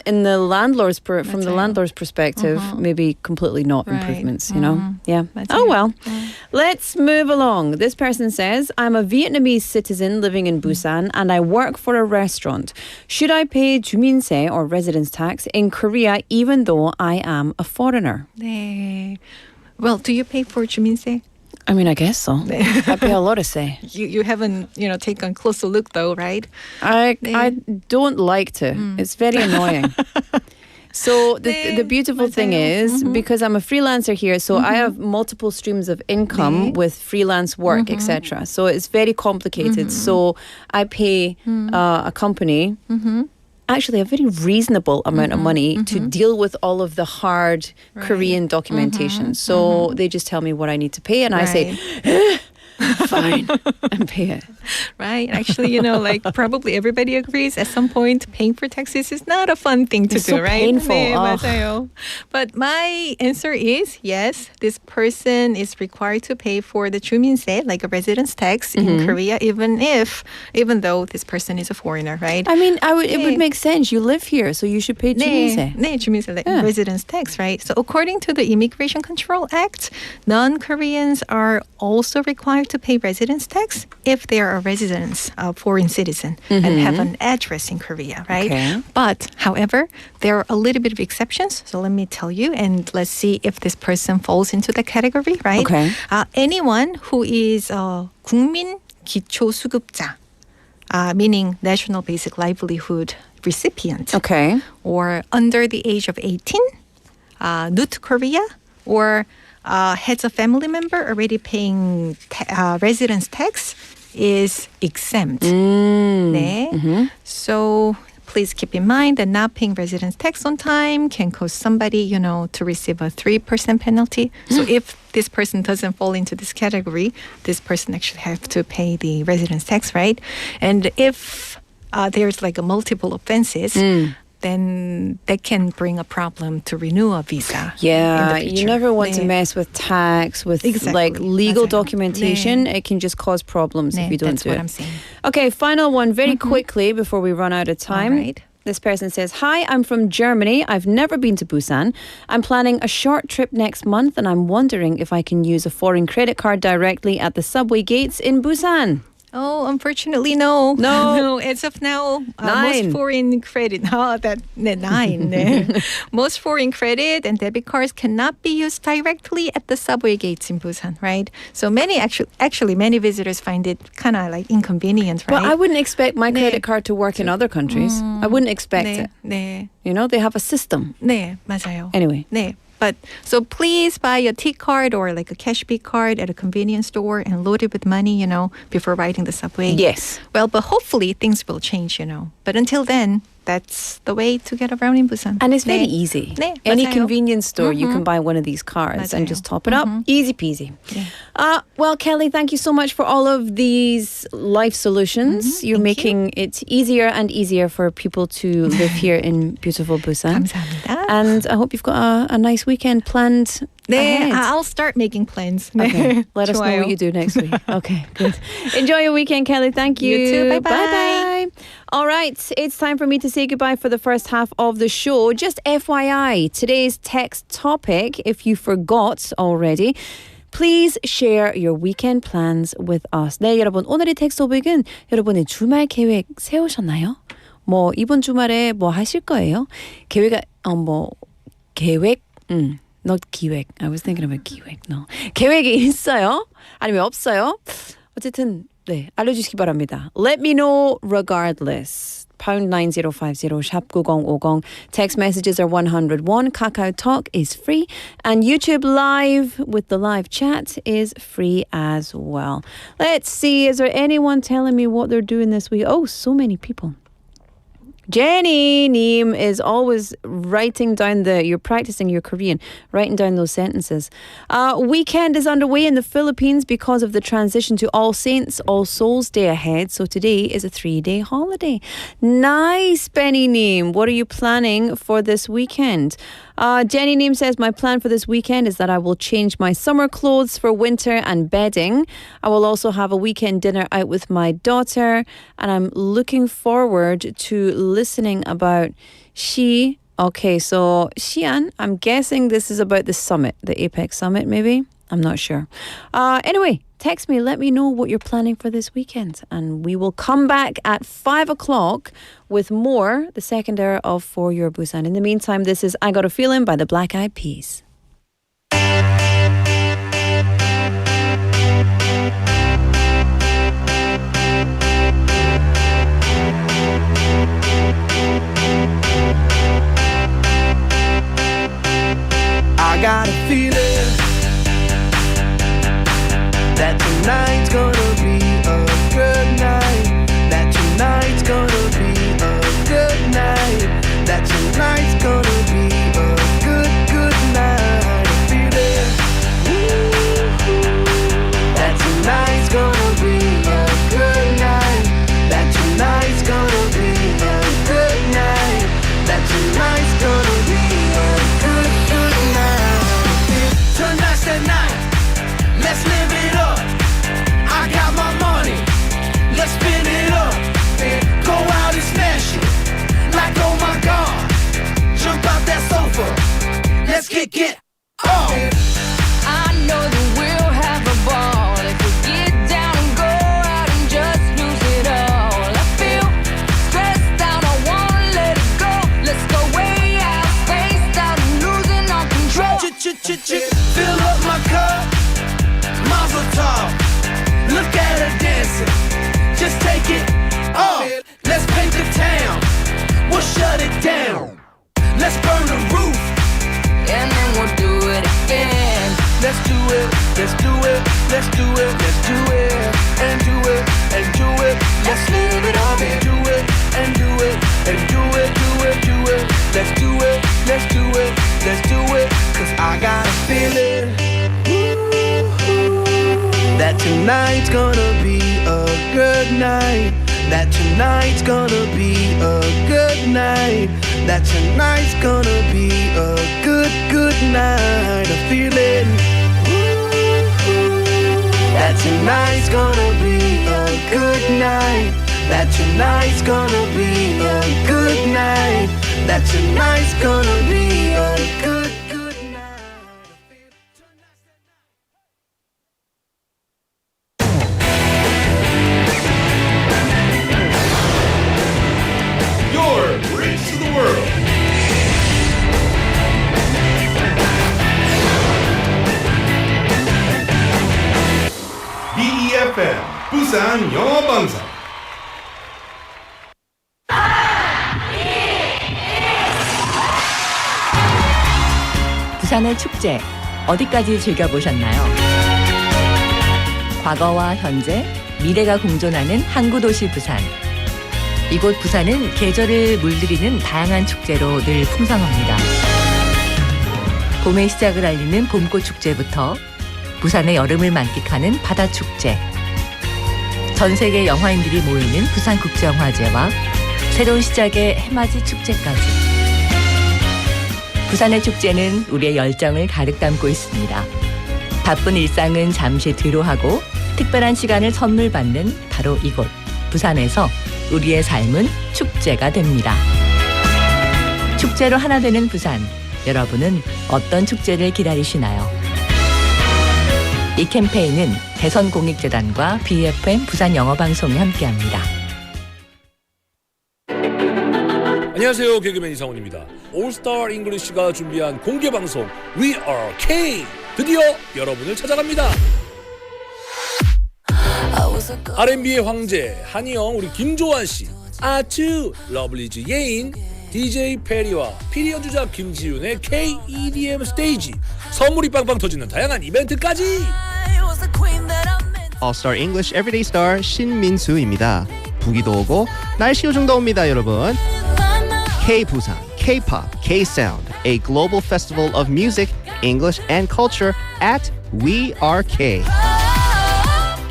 in the landlord's from the 맞아요. landlord's perspective, maybe completely not Right. improvements, Yeah. 맞아요. Oh well. Let's move along. This person says, I'm a Vietnamese citizen living in Busan and I work for a restaurant. Should I pay 주민세 or residence tax in Korea even though I am a foreigner? 네. Well, do you pay for 주민세? I mean, I guess so. I pay a lot of say. You haven't, taken a closer look though, right? I don't like to. It's very annoying. So the beautiful thing is, because I'm a freelancer here, so I have multiple streams of income with freelance work, etc. So it's very complicated. So I pay a company actually a very reasonable amount of money to deal with all of the hard Korean documentation. So they just tell me what I need to pay, and I say, fine, and pay it. Right. Actually, probably everybody agrees at some point paying for taxes is not a fun thing to It's do, so right? painful. 네, Ugh. 맞아요. But my answer is yes, this person is required to pay for the 주민세, like a residence tax in Korea, even though this person is a foreigner, right? I mean, it would make sense. You live here, so you should pay 주민세. 네, 주민세, like residence tax, right? So according to the Immigration Control Act, non-Koreans are also required to pay residence tax if they are a resident, foreign citizen, and have an address in Korea, right? Okay. But, however, there are a little bit of exceptions. So let me tell you, and let's see if this person falls into the category, right? Okay. Anyone who is 국민 기초수급자, meaning National Basic Livelihood recipient, Okay. or under the age of 18, new to Korea, or has a family member already paying residence tax is exempt. 네. So please keep in mind that not paying residence tax on time can cause somebody, to receive a 3% penalty. So if this person doesn't fall into this category, this person actually have to pay the residence tax, right? And if there's a multiple offenses, then that can bring a problem to renew a visa. Yeah, in the you future. never want to 네. mess with tax, with Exactly. legal 맞아요. documentation. 네. It can just cause problems if 네, you don't that's do what it. I'm saying. Okay, final one very quickly before we run out of time. All right. This person says, hi, I'm from Germany. I've never been to Busan. I'm planning a short trip next month and I'm wondering if I can use a foreign credit card directly at the subway gates in Busan. Oh, unfortunately, no. No. As of now, 9. most foreign credit. 네, 9. 네. Most foreign credit and debit cards cannot be used directly at the subway gates in Busan, right? So many actually many visitors find it kind of like inconvenient, right? Well, I wouldn't expect my credit card to work in other countries. I wouldn't expect 네, it. 네, You know, they have a system. 네, 맞아요. Anyway. 네. But so please buy a T card or like a cashback card at a convenience store and load it with money, before riding the subway. Yes. Well, but hopefully things will change, But until then, that's the way to get around in Busan. And it's very 네. easy. 네, Any 맞아요. convenience store, you can buy one of these cards and 맞아요. just top it up. Easy peasy. 네. Well, Kelly, thank you so much for all of these life solutions. You're thank making it easier and easier for people to live here in beautiful Busan. 감사합니다. And I hope you've got a nice weekend planned 네, ahead. I'll start making plans. 네. Okay. Let us know 좋아요. what you do next week. Okay, good. Enjoy your weekend, Kelly. Thank you. You too. Bye-bye. Bye-bye. All right, it's time for me to say goodbye for the first half of the show. Just FYI, today's text topic, if you forgot already, please share your weekend plans with us. 네, 여러분. 오늘의 텍스트 토픽은 여러분의 주말 계획 세우셨나요? 뭐 이번 주말에 뭐 하실 거예요? 계획 not 기획. I was thinking about 기획. No. 계획이 있어요? 아니면 없어요? 어쨌든 네, 알려주시기 바랍니다. Let me know regardless. pound 9050 샵 9050. Text messages are 101. Kakao Talk is free. And YouTube Live with the live chat is free as well. Let's see, is there anyone telling me what they're doing this week? Oh, so many people. Jenny Neem is always writing down you're practicing your Korean, writing down those sentences. Weekend is underway in the Philippines because of the transition to All Saints, All Souls Day ahead. So today is a 3-day holiday. Nice, Benny Neem. What are you planning for this weekend? Jenny Neem says, my plan for this weekend is that I will change my summer clothes for winter and bedding. I will also have a weekend dinner out with my daughter. And I'm looking forward to listening about Okay, so Xi'an, I'm guessing this is about the summit, the APEC summit maybe. I'm not sure. Anyway, text me, let me know what you're planning for this weekend. And we will come back at 5 o'clock with more, the second hour of For Your Busan. In the meantime, this is I Got a Feeling by the Black Eyed Peas. I got a feeling that tonight's gonna be a good night. That tonight's gonna be a good night. That tonight's gonna be a good night. A feeling that tonight's gonna be a good night. That tonight's gonna be a good night. That tonight's gonna be a good night. Tonight's the night. Let's live it up. I got my money. Let's spin it up. Go out and smash it. Like oh my God. Jump out that sofa. Let's kick it off. I know that we'll have a ball if we get down and go out and just lose it all. I feel stressed out, I wanna let it go. Let's go way out, spaced out and losing all control. Fill up my cup. Mazel tov. Look at her dancing. Just take it off. Let's paint the town. We'll shut it down. Let's burn the roof. And then we'll do it again. Let's do it. Let's do it. Let's do it. Let's do it. And do it. And do it. Let's live it up and do it. And do it. And do it. Do it. Do it. Let's do it. Let's do it. Let's do it. Cause I got a feeling that tonight's gonna be a good night. That tonight's gonna be a good night. That tonight's gonna be a good night. A feeling that tonight's gonna be a good night. That tonight's gonna be a good night. That tonight's gonna be a good night. 부산영어방송. 부산의 축제 어디까지 즐겨보셨나요? 과거와 현재, 미래가 공존하는 항구도시 부산. 이곳 부산은 계절을 물들이는 다양한 축제로 늘 풍성합니다. 봄의 시작을 알리는 봄꽃 축제부터 부산의 여름을 만끽하는 바다축제, 전 세계 영화인들이 모이는 부산국제영화제와 새로운 시작의 해맞이 축제까지. 부산의 축제는 우리의 열정을 가득 담고 있습니다. 바쁜 일상은 잠시 뒤로하고 특별한 시간을 선물 받는 바로 이곳 부산에서 우리의 삶은 축제가 됩니다. 축제로 하나 되는 부산, 여러분은 어떤 축제를 기다리시나요? 이 캠페인은 대선공익재단과 BFM 부산영어방송이 함께합니다. 안녕하세요, 개그맨 이상훈입니다. 올스타 잉글리시가 준비한 공개방송 We Are K 드디어 여러분을 찾아갑니다. R&B의 황제 한희영, 우리 김조한씨, 아츠 러블리즈 예인, DJ 페리와 피리 연주자 김지윤의 K-EDM 스테이지, 선물이 빵빵 터지는 다양한 이벤트까지. All-Star English Everyday Star 신민수입니다. 부기도 오고 날씨 요정도 옵니다, 여러분. K-Busan, K-Pop, K-Sound, a global festival of music, English and culture at We Are K.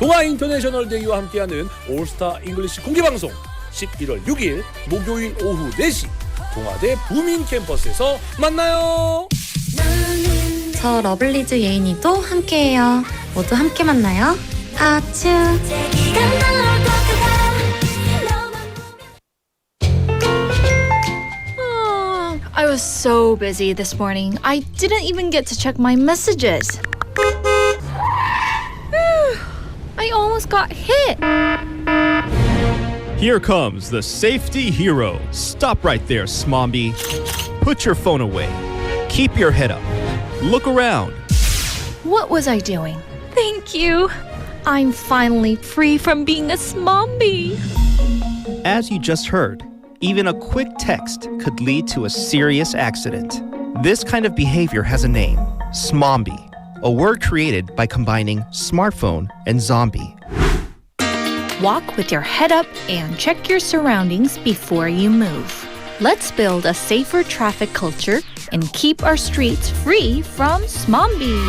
동아 인터내셔널 데이와 함께하는 올스타 잉글리시 공개방송 11월 6일 목요일 오후 4시 동아대 부민 캠퍼스에서 만나요. 저 러블리즈 예인이도 함께해요. 모두 함께 만나요. 아츄. I was so busy this morning. I didn't even get to check my messages. I almost got hit. Here comes the safety hero. Stop right there, Smombi. Put your phone away. Keep your head up. Look around. What was I doing? Thank you. I'm finally free from being a smombie. As you just heard, even a quick text could lead to a serious accident. This kind of behavior has a name, smombi, a word created by combining smartphone and zombie. Walk with your head up and check your surroundings before you move. Let's build a safer traffic culture and keep our streets free from smombies.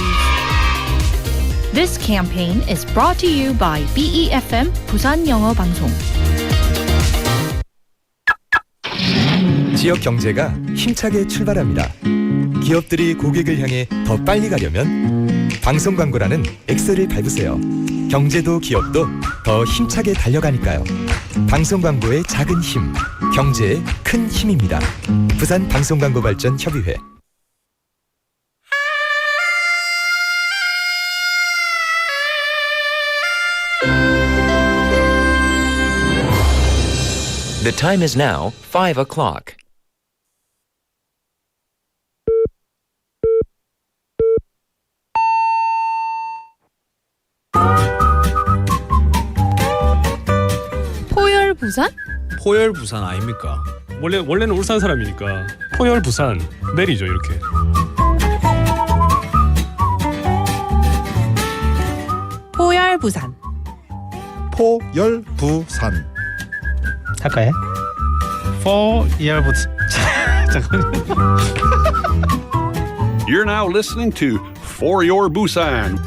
This campaign is brought to you by BEFM 부산영어방송. 지역 경제가 힘차게 출발합니다. 기업들이 고객을 향해 더 빨리 가려면 방송 광고라는 엑셀을 밟으세요. 경제도 기업도 더 힘차게 달려가니까요. 방송 광고의 작은 힘, 경제의 큰 힘입니다. 부산 방송광고발전협의회. The time is now 5 o'clock. 포열 부산? 포열 부산 아닙니까? 원래는 울산 사람이니까 포열 부산 내리죠, 이렇게. 포열 부산. 포열 부산. 할까요? 포열 부산. 잠깐만요. You're now listening to For Your Busan.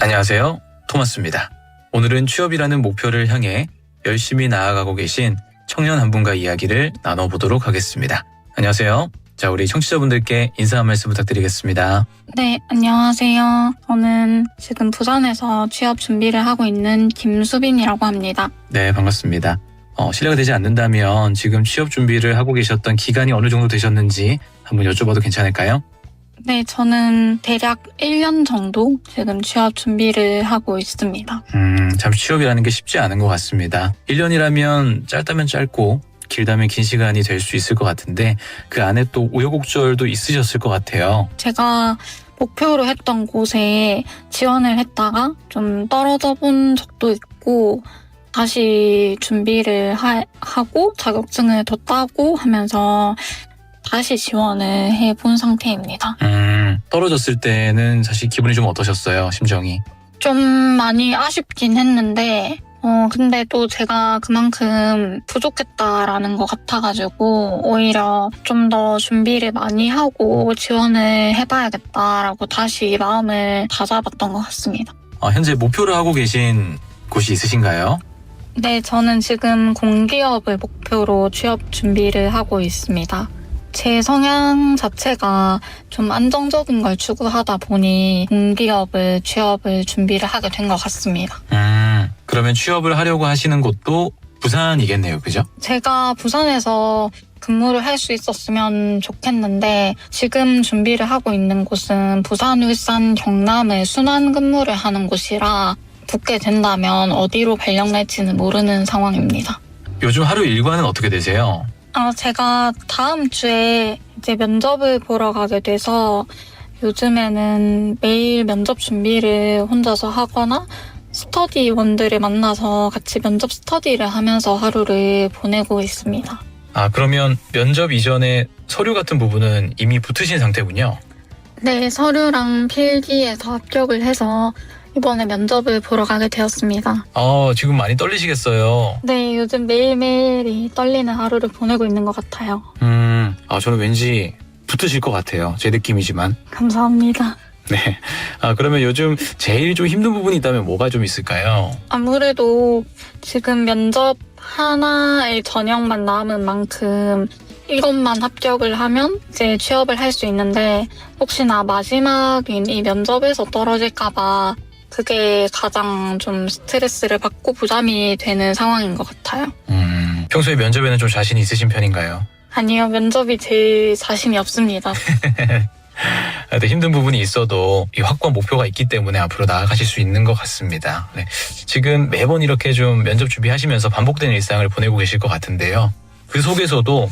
안녕하세요, 토마스입니다. 오늘은 취업이라는 목표를 향해 열심히 나아가고 계신 청년 한 분과 이야기를 나눠보도록 하겠습니다. 안녕하세요. 자, 우리 청취자분들께 인사 한 말씀 부탁드리겠습니다. 네, 안녕하세요. 저는 지금 부산에서 취업 준비를 하고 있는 김수빈이라고 합니다. 네, 반갑습니다. 실례가 되지 않는다면 지금 취업 준비를 하고 계셨던 기간이 어느 정도 되셨는지 한번 여쭤봐도 괜찮을까요? 네, 저는 대략 1년 정도 지금 취업 준비를 하고 있습니다. 참 취업이라는 게 쉽지 않은 것 같습니다. 1년이라면 짧다면 짧고 길다면 긴 시간이 될 수 있을 것 같은데 그 안에 또 우여곡절도 있으셨을 것 같아요. 제가 목표로 했던 곳에 지원을 했다가 좀 떨어져 본 적도 있고 다시 준비를 하고 자격증을 더 따고 하면서 다시 지원을 해본 상태입니다. 떨어졌을 때는 사실 기분이 좀 어떠셨어요? 심정이? 좀 많이 아쉽긴 했는데 근데 또 제가 그만큼 부족했다라는 것 같아가지고 오히려 좀 더 준비를 많이 하고 지원을 해봐야겠다라고 다시 마음을 다잡았던 것 같습니다. 현재 목표를 하고 계신 곳이 있으신가요? 네, 저는 지금 공기업을 목표로 취업 준비를 하고 있습니다. 제 성향 자체가 좀 안정적인 걸 추구하다 보니 공기업을 취업을 준비를 하게 된 것 같습니다. 그러면 취업을 하려고 하시는 곳도 부산이겠네요, 그죠? 제가 부산에서 근무를 할 수 있었으면 좋겠는데 지금 준비를 하고 있는 곳은 부산, 울산, 경남을 순환 근무를 하는 곳이라 붙게 된다면 어디로 발령날지는 모르는 상황입니다. 요즘 하루 일과는 어떻게 되세요? 제가 다음 주에 이제 면접을 보러 가게 돼서 요즘에는 매일 면접 준비를 혼자서 하거나 스터디원들을 만나서 같이 면접 스터디를 하면서 하루를 보내고 있습니다. 그러면 면접 이전에 서류 같은 부분은 이미 붙으신 상태군요? 네, 서류랑 필기에서 합격을 해서 이번에 면접을 보러 가게 되었습니다. 지금 많이 떨리시겠어요? 네, 요즘 매일매일이 떨리는 하루를 보내고 있는 것 같아요. 저는 왠지 붙으실 것 같아요. 제 느낌이지만. 감사합니다. 네. 그러면 요즘 제일 좀 힘든 부분이 있다면 뭐가 좀 있을까요? 아무래도 지금 면접 하나의 전형만 남은 만큼 이것만 합격을 하면 이제 취업을 할 수 있는데 혹시나 마지막인 이 면접에서 떨어질까봐 그게 가장 좀 스트레스를 받고 부담이 되는 상황인 것 같아요. 평소에 면접에는 좀 자신이 있으신 편인가요? 아니요, 면접이 제일 자신이 없습니다. 힘든 부분이 있어도 이 확고한 목표가 있기 때문에 앞으로 나아가실 수 있는 것 같습니다. 네. 지금 매번 이렇게 좀 면접 준비하시면서 반복되는 일상을 보내고 계실 것 같은데요. 그 속에서도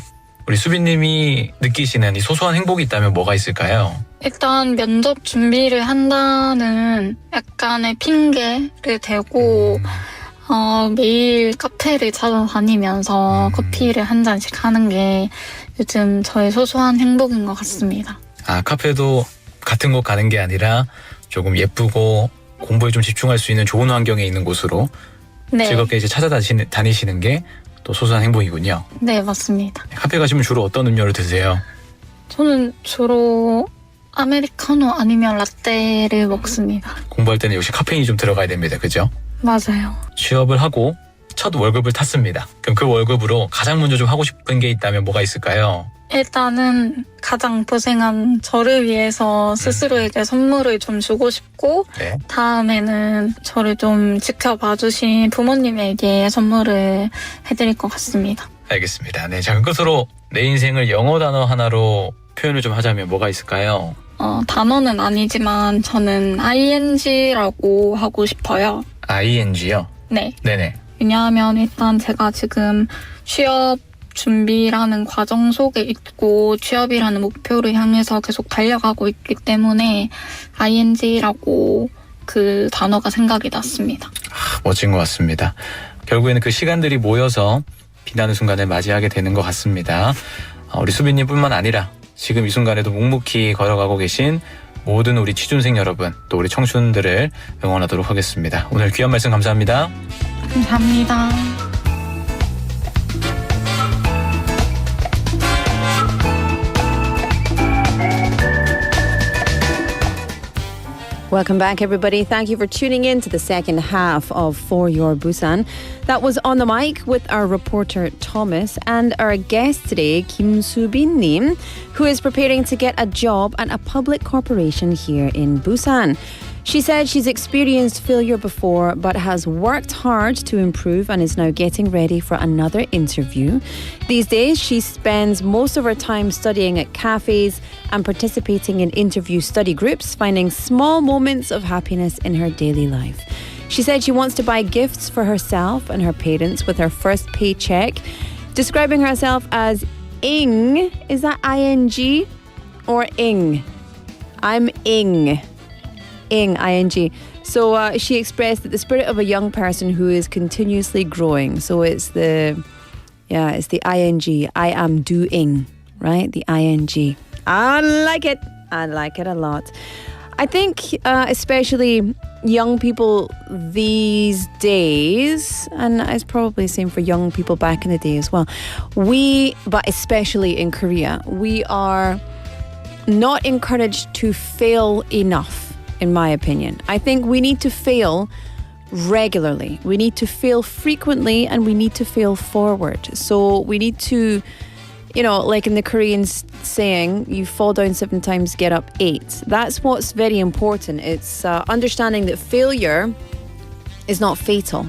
우리 수빈님이 느끼시는 이 소소한 행복이 있다면 뭐가 있을까요? 일단 면접 준비를 한다는 약간의 핑계를 대고 매일 카페를 찾아다니면서 커피를 한 잔씩 하는 게 요즘 저의 소소한 행복인 것 같습니다. 카페도 같은 곳 가는 게 아니라 조금 예쁘고 공부에 좀 집중할 수 있는 좋은 환경에 있는 곳으로 네. 즐겁게 이제 찾아다니시는 게 또 소소한 행복이군요. 네, 맞습니다. 카페 가시면 주로 어떤 음료를 드세요? 저는 주로 아메리카노 아니면 라떼를 먹습니다. 공부할 때는 역시 카페인이 좀 들어가야 됩니다. 그죠? 맞아요. 취업을 하고 첫 월급을 탔습니다. 그럼 그 월급으로 가장 먼저 좀 하고 싶은 게 있다면 뭐가 있을까요? 일단은 가장 고생한 저를 위해서 스스로에게 선물을 좀 주고 싶고 네. 다음에는 저를 좀 지켜봐 주신 부모님에게 선물을 해드릴 것 같습니다. 알겠습니다. 네, 자, 끝으로 내 인생을 영어 단어 하나로 표현을 좀 하자면 뭐가 있을까요? 단어는 아니지만 저는 ing라고 하고 싶어요. ing요? 네. 네네. 왜냐하면 일단 제가 지금 취업 준비라는 과정 속에 있고 취업이라는 목표를 향해서 계속 달려가고 있기 때문에 ing라고 그 단어가 생각이 났습니다. 멋진 것 같습니다. 결국에는 그 시간들이 모여서 빛나는 순간을 맞이하게 되는 것 같습니다. 우리 수빈님뿐만 아니라 지금 이 순간에도 묵묵히 걸어가고 계신 모든 우리 취준생 여러분, 또 우리 청춘들을 응원하도록 하겠습니다. 오늘 귀한 말씀 감사합니다. 감사합니다. Welcome back, everybody. Thank you for tuning in to the second half of For Your Busan. That was On the Mic with our reporter Thomas and our guest today, Kim Soo-bin Nim, who is preparing to get a job at a public corporation here in Busan. She said she's experienced failure before but has worked hard to improve and is now getting ready for another interview. These days, she spends most of her time studying at cafes and participating in interview study groups, finding small moments of happiness in her daily life. She said she wants to buy gifts for herself and her parents with her first paycheck, describing herself as Ing. Is that I-N-G or Ing? I'm Ing. Ing, I-N-G. So she expressed that the spirit of a young person who is continuously growing. So it's the I-N-G. I am doing, right? The I-N-G. I like it. I like it a lot. I think especially young people these days, and it's probably the same for young people back in the day as well, but especially in Korea, we are not encouraged to fail enough, in my opinion. I think we need to fail regularly. We need to fail frequently and we need to fail forward. So we need to, like in the Korean saying, you fall down 7 times, get up 8. That's what's very important. It's understanding that failure is not fatal,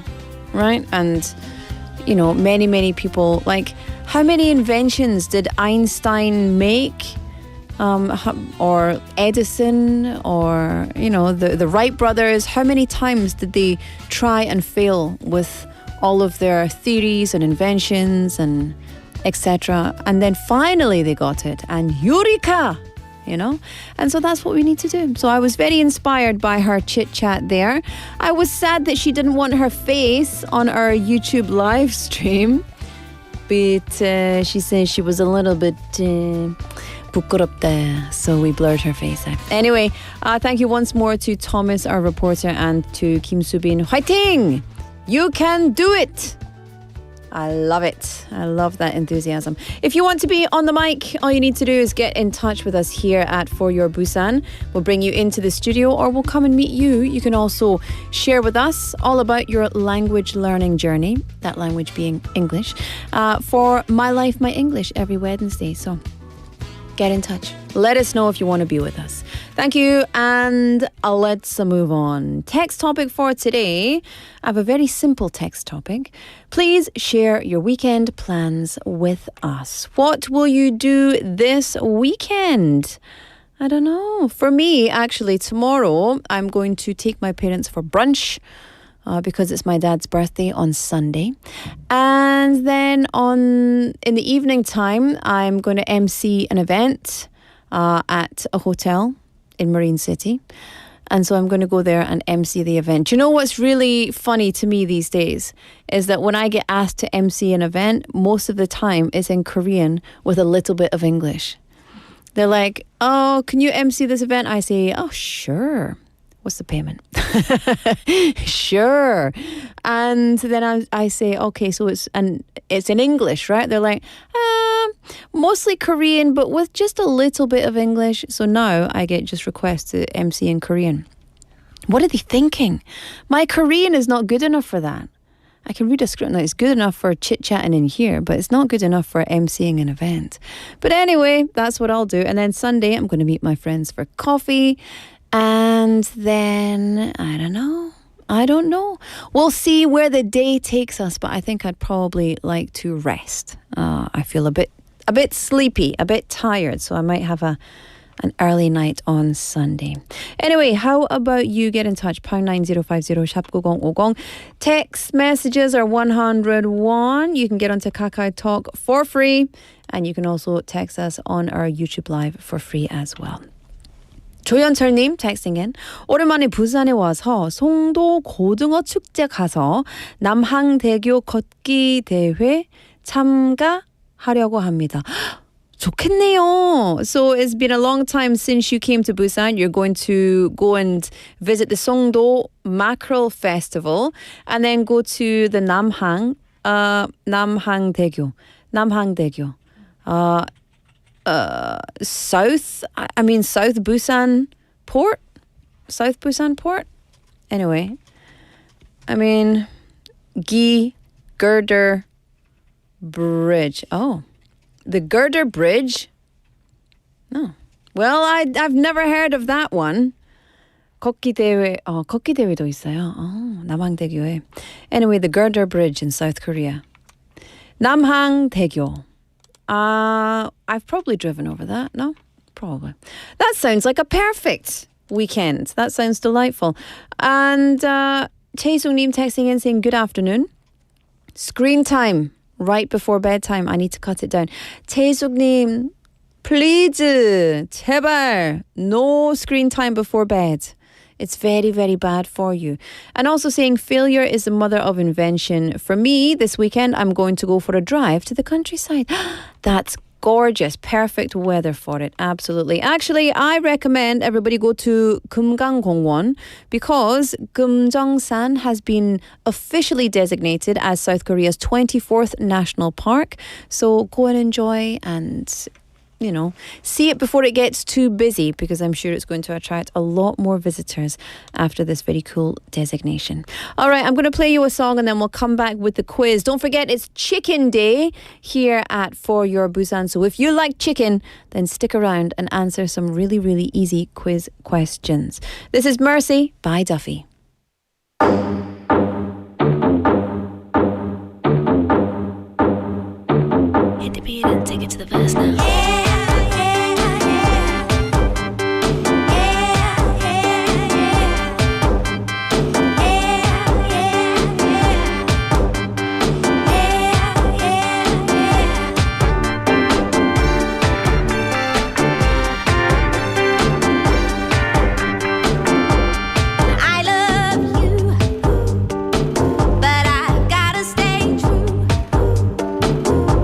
right? And, many, many people, like, how many inventions did Einstein make? Or Edison, or, the Wright brothers, how many times did they try and fail with all of their theories and inventions and etc. And then finally they got it, and Eureka! And so that's what we need to do. So I was very inspired by her chit chat there. I was sad that she didn't want her face on our YouTube live stream, but she said she was a little bit 부끄럽다, so we blurred her face out. Anyway, thank you once more to Thomas, our reporter, and to Kim Subin. Fighting! You can do it! I love it. I love that enthusiasm. If you want to be on the mic, all you need to do is get in touch with us here at For Your Busan. We'll bring you into the studio or we'll come and meet you. You can also share with us all about your language learning journey, that language being English, for My Life, My English every Wednesday. So get in touch. Let us know if you want to be with us. Thank you, and let's move on. Text topic for today. I have a very simple text topic. Please share your weekend plans with us. What will you do this weekend? I don't know. For me, actually, tomorrow I'm going to take my parents for brunch because it's my dad's birthday on Sunday. And then in the evening time, I'm going to MC an event at a hotel in Marine City. And so I'm going to go there and MC the event. You know what's really funny to me these days is that when I get asked to MC an event, most of the time it's in Korean with a little bit of English. They're like, oh, can you MC this event? I say, oh, sure. What's the payment? Sure. And then I say, okay, so it's in English, right? They're like, mostly Korean, but with just a little bit of English. So now I get just requests to MC in Korean. What are they thinking? My Korean is not good enough for that. I can read a script now. It's good enough for chit-chatting in here, but it's not good enough for MCing an event. But anyway, that's what I'll do. And then Sunday, I'm going to meet my friends for coffee. And then, I don't know. We'll see where the day takes us, but I think I'd probably like to rest. I feel a bit sleepy, a bit tired, so I might have an early night on Sunday. Anyway, how about you get in touch? pound 9050 샵 9050. Text messages are 101. You can get onto Kakao Talk for free, and you can also text us on our YouTube Live for free as well. 조현철님 texting in. 오랜만에 부산에 와서 송도 고등어 축제 가서 남항대교 걷기 대회 참가하려고 합니다. 좋겠네요. So it's been a long time since you came to Busan. You're going to go and visit the Songdo Mackerel Festival and then go to the 남항대교. South Busan Port? South Busan Port? Anyway, Girder Bridge. Oh, the Girder Bridge? No. Well, I've never heard of that one. 걷기 대회도 있어요. 남항대교에. Anyway, the Girder Bridge in South Korea. 남항대교. I've probably driven over that. No? Probably. That sounds like a perfect weekend. That sounds delightful. And Chae-sung-nim texting in saying, good afternoon. Screen time right before bedtime. I need to cut it down. Chae-sung-nim, please, 제발, no screen time before bed. It's very, very bad for you. And also saying failure is the mother of invention. For me, this weekend, I'm going to go for a drive to the countryside. That's gorgeous. Perfect weather for it. Absolutely. Actually, I recommend everybody go to Kumgang-gongwon because Kumjongsan has been officially designated as South Korea's 24th national park. So go and enjoy and see it before it gets too busy because I'm sure it's going to attract a lot more visitors after this very cool designation. All right, I'm going to play you a song and then we'll come back with the quiz. Don't forget, it's Chicken Day here at For Your Busan. So if you like chicken, then stick around and answer some really, really easy quiz questions. This is Mercy by Duffy. Hit the beat and take it to the verse now.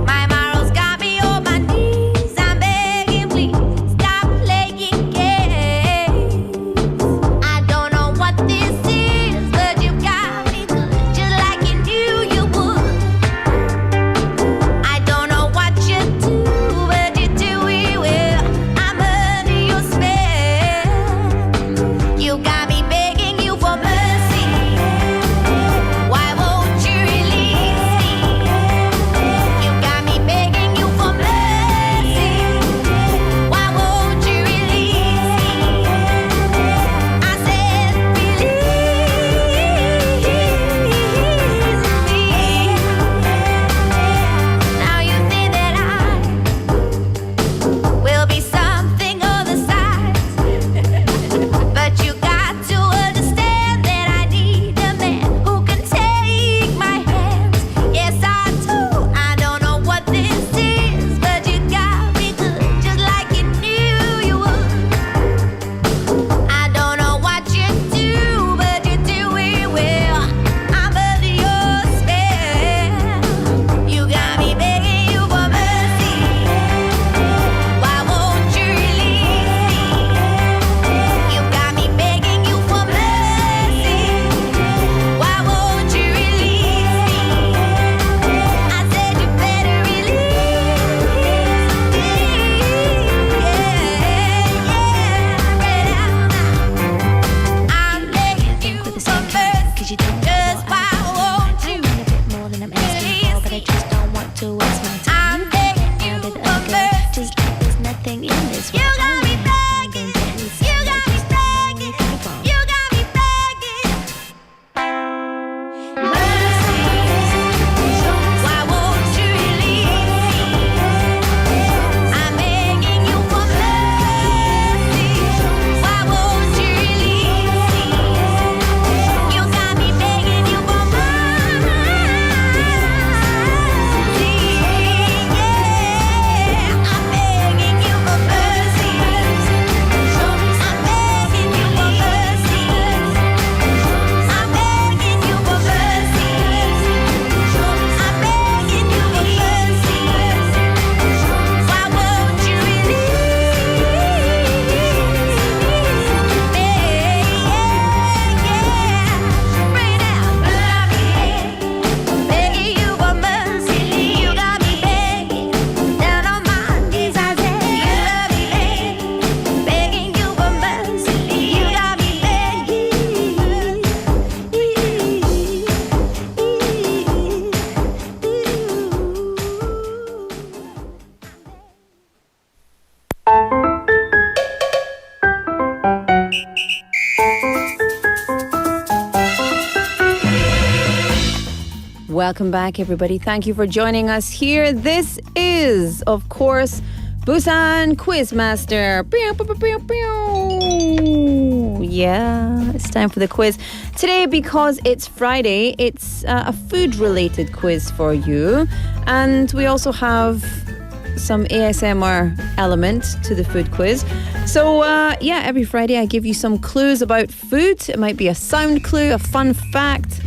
My morals got me on my knees. Welcome back, everybody. Thank you for joining us here. This is, of course, Busan Quizmaster. Pew, pew, pew, pew. Yeah, it's time for the quiz. Today, because it's Friday, it's a food-related quiz for you. And we also have some ASMR element to the food quiz. So, every Friday I give you some clues about food. It might be a sound clue, a fun fact.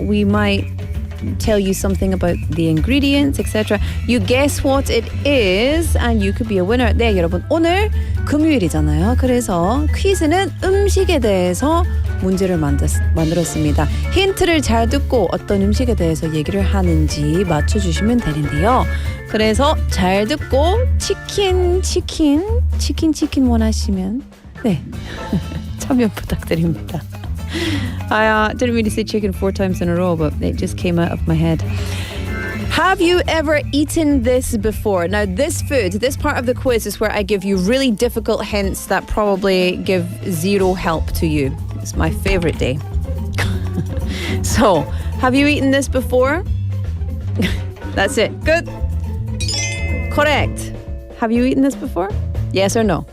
We might tell you something about the ingredients, etc. You guess what it is and you could be a winner. 네, 여러분. 오늘 금요일이잖아요. 그래서 퀴즈는 음식에 대해서 문제를 만들었습니다. 힌트를 잘 듣고 어떤 음식에 대해서 얘기를 하는지 맞춰주시면 되는데요. 그래서 잘 듣고 치킨 원하시면 네 참여 부탁드립니다. I didn't really say chicken 4 times in a row, but it just came out of my head. Have you ever eaten this before? Now, this food, this part of the quiz is where I give you really difficult hints that probably give zero help to you. It's my favorite day. So, have you eaten this before? That's it. Good. Correct. Have you eaten this before? Yes or no?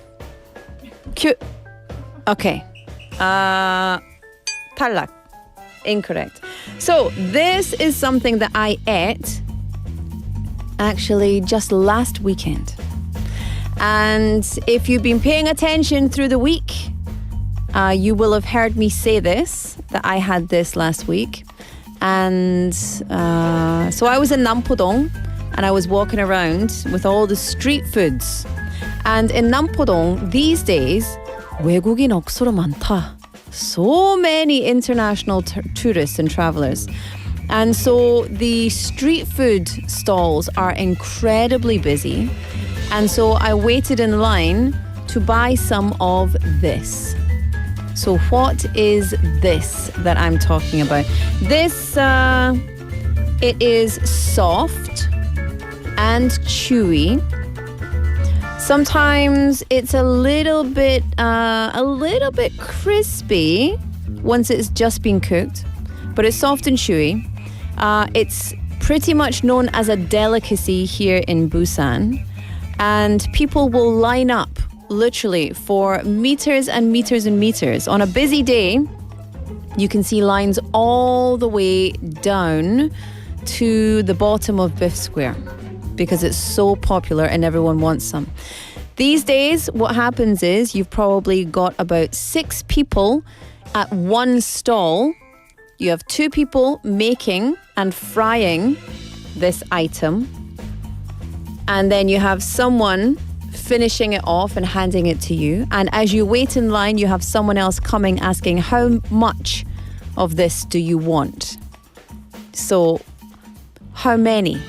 Cute. Okay. 탈락. Incorrect. So this is something that I ate actually just last weekend. And if you've been paying attention through the week, you will have heard me say this, that I had this last week. And so I was in Nampodong and I was walking around with all the street foods. And in Nampodong, these days, 외국인 억수로 많다. So many international tourists and travelers. And so the street food stalls are incredibly busy. And so I waited in line to buy some of this. So what is this that I'm talking about? This, it is soft and chewy. Sometimes it's a little bit crispy once it's just been cooked, but it's soft and chewy. It's pretty much known as a delicacy here in Busan, and people will line up literally for meters and meters and meters. On a busy day, you can see lines all the way down to the bottom of Biff Square, because it's so popular and everyone wants some. These days, what happens is you've probably got about 6 people at one stall. You have 2 people making and frying this item. And then you have someone finishing it off and handing it to you. And as you wait in line, you have someone else coming asking, how much of this do you want? So, how many?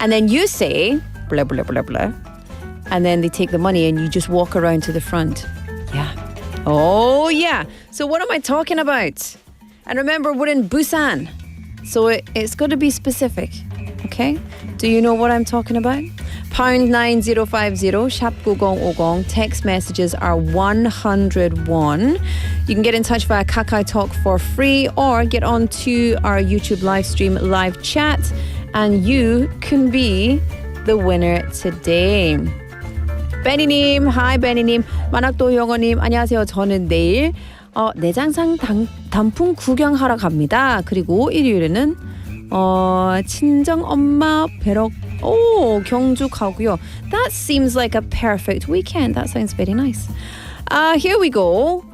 And then you say, blah, blah, blah, blah. And then they take the money and you just walk around to the front. Yeah. Oh, yeah. So what am I talking about? And remember, we're in Busan. So it's got to be specific. Okay? Do you know what I'm talking about? Pound 9050, 샵 9050. Text messages are 101. You can get in touch via Kakao Talk for free or get on to our YouTube live stream live chat. And you can be the winner today. 베니님, hi 베니님, 만학도 영어님, 안녕하세요. 저는 내일 내장산 단풍 구경하러 갑니다. 그리고 일요일에는 친정 엄마 뵈러 경주 가고요. That seems like a perfect weekend. That sounds very nice. Here we go.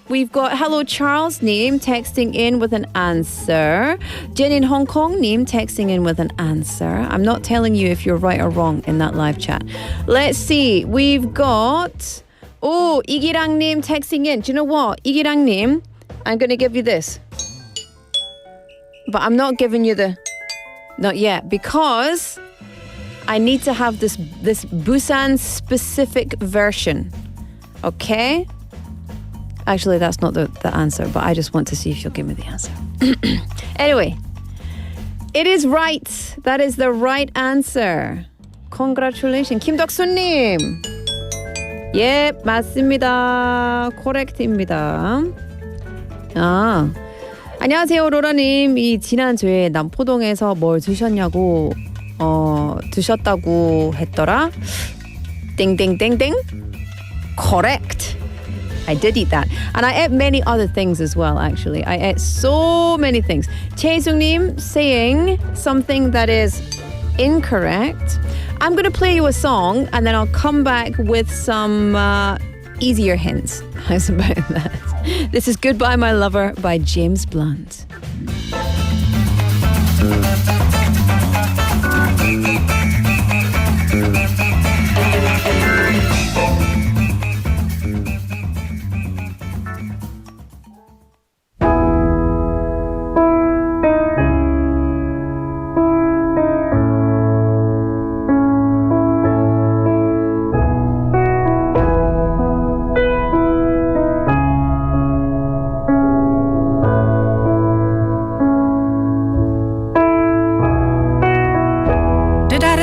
We've got Hello Charles name texting in with an answer. Jen in Hong Kong name texting in with an answer. I'm not telling you if you're right or wrong in that live chat. Let's see. We've got 이기랑 name texting in. Do you know what? 이기랑 name, I'm going to give you this. But I'm not giving you not yet, because I need to have this Busan specific version. Okay? Actually, that's not the answer, but I just want to see if you'll give me the answer. Anyway, it is right. That is the right answer. Congratulations. 김덕수님. 맞습니다. correct입니다. 안녕하세요, 로라님. 이 지난주에 남포동에서 뭘 드셨냐고 드셨다고 했더라. 땡땡땡땡. Correct. I did eat that. And I ate many other things as well, actually. I ate so many things. 최승님 saying something that is incorrect. I'm going to play you a song and then I'll come back with some easier hints. How's about that? This is Goodbye My Lover by James Blunt.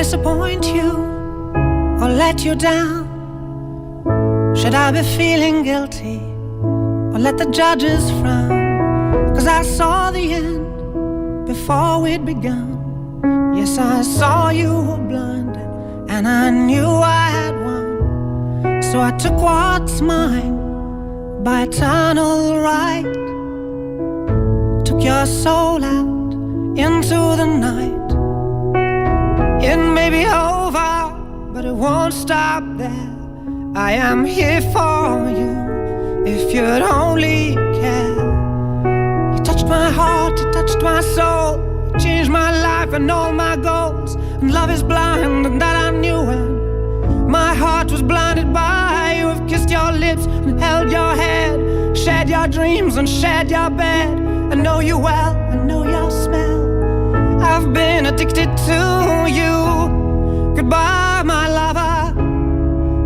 Disappoint you or let you down? Should I be feeling guilty or let the judges frown? 'Cause I saw the end before we'd begun. Yes, I saw you were blinded and I knew I had won. So I took what's mine by eternal right. Took your soul out into the night. It may be over, but it won't stop there. I am here for you, if you'd only care. You touched my heart, you touched my soul, you changed my life and all my goals. And love is blind, and that I knew when my heart was blinded by you. I've kissed your lips and held your head, shared your dreams and shared your bed. I know you well, I know your smell. I've been addicted to you. Goodbye, my lover.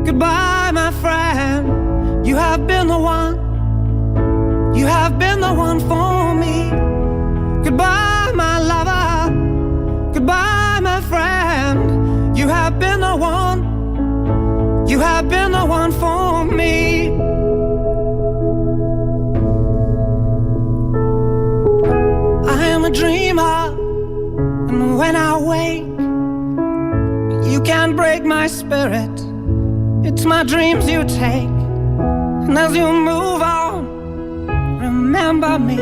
Goodbye, my friend. You have been the one. You have been the one for me. Goodbye, my lover. Goodbye, my friend. You have been the one. You have been the one for me. I am a dreamer. And when I wake, you can't break my spirit. It's my dreams you take. And as you move on, remember me.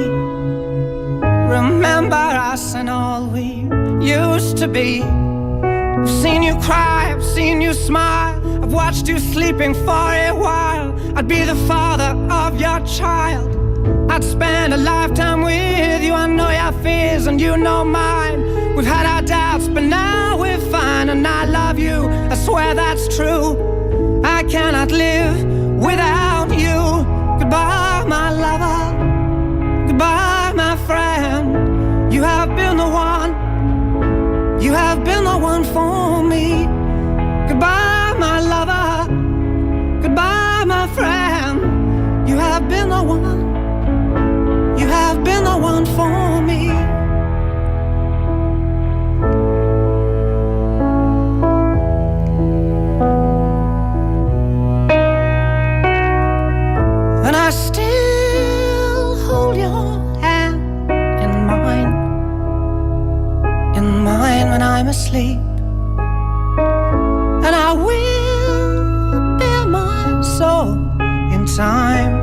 Remember us and all we used to be. I've seen you cry, I've seen you smile, I've watched you sleeping for a while. I'd be the father of your child. I'd spend a lifetime with you. I know your fears and you know mine. We've had our doubts, but now we're fine. And I love you, I swear that's true. I cannot live without you. Goodbye, my lover. Goodbye, my friend. You have been the one. You have been the one for me. Goodbye, my lover. Goodbye, my friend. You have been the one. You have been the one for me. And I still hold your hand in mine when I'm asleep. And I will bear my soul in time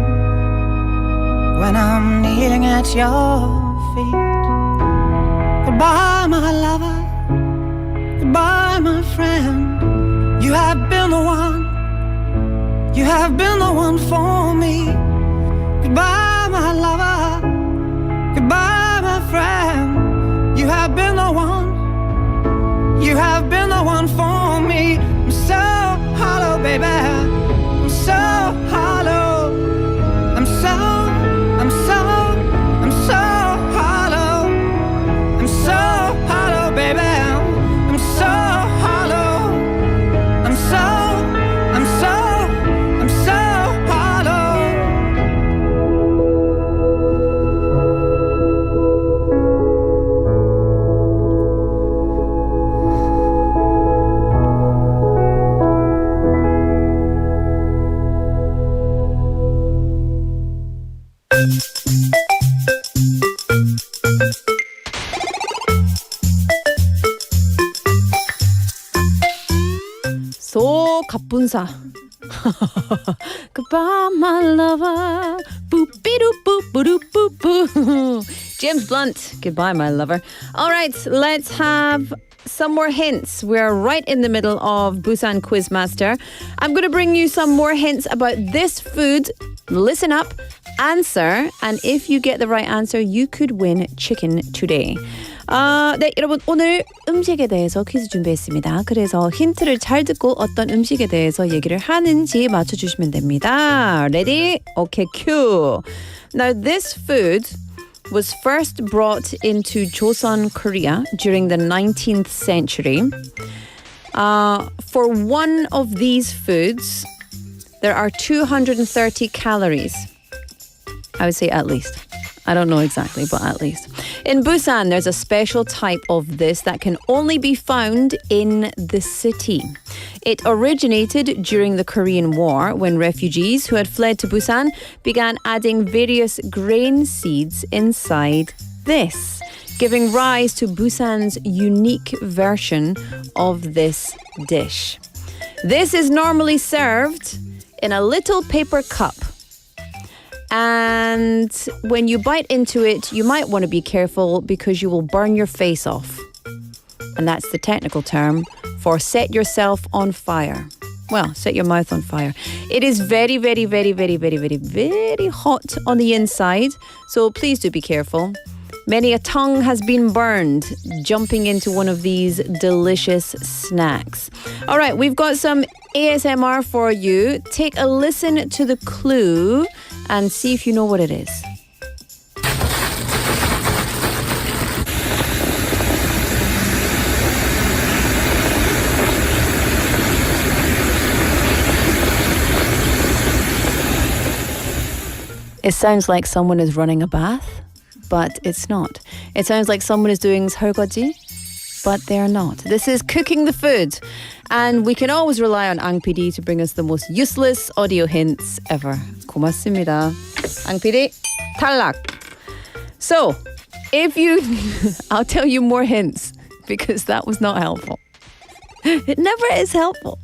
when I'm kneeling at your feet. Goodbye, my lover. Goodbye, my friend. You have been the one. You have been the one for me. Goodbye, my lover. Goodbye, my friend. You have been the one. You have been the one for me. I'm so hollow, baby. I'm so hollow. I'm so hollow. I'm so hollow, baby. I'm so hollow. I'm so hollow. 분사. Goodbye, my lover. Boop-be-doop-boop-boop-boop-boo. James Blunt. Goodbye, my lover. All right, let's have some more hints. We're right in the middle of Busan Quizmaster. I'm going to bring you some more hints about this food. Listen up, answer, and if you get the right answer, you could win chicken today. 네, 여러분 오늘 음식에 대해서 퀴즈 준비했습니다. 그래서 힌트를 잘 듣고 어떤 음식에 대해서 얘기를 하는지 맞춰주시면 됩니다. Ready? Okay, cue. Now, this food was first brought into Joseon, Korea during the 19th century. For one of these foods, there are 230 calories. I would say at least. I don't know exactly, but at least. In Busan, there's a special type of this that can only be found in the city. It originated during the Korean War when refugees who had fled to Busan began adding various grain seeds inside this, giving rise to Busan's unique version of this dish. This is normally served in a little paper cup. And when you bite into it, you might want to be careful because you will burn your face off. And that's the technical term for set yourself on fire. Well, set your mouth on fire. It is very, very, very, very, very, very, very hot on the inside. So please do be careful. Many a tongue has been burned jumping into one of these delicious snacks. All right, we've got some ASMR for you. Take a listen to the clue and see if you know what it is. It sounds like someone is running a bath, but it's not. It sounds like someone is doing 설거지, but they're not. This is cooking the food. And we can always rely on Ang PD to bring us the most useless audio hints ever. 고맙습니다. Ang PD, 탈락. So, if you... I'll tell you more hints because that was not helpful. It never is helpful.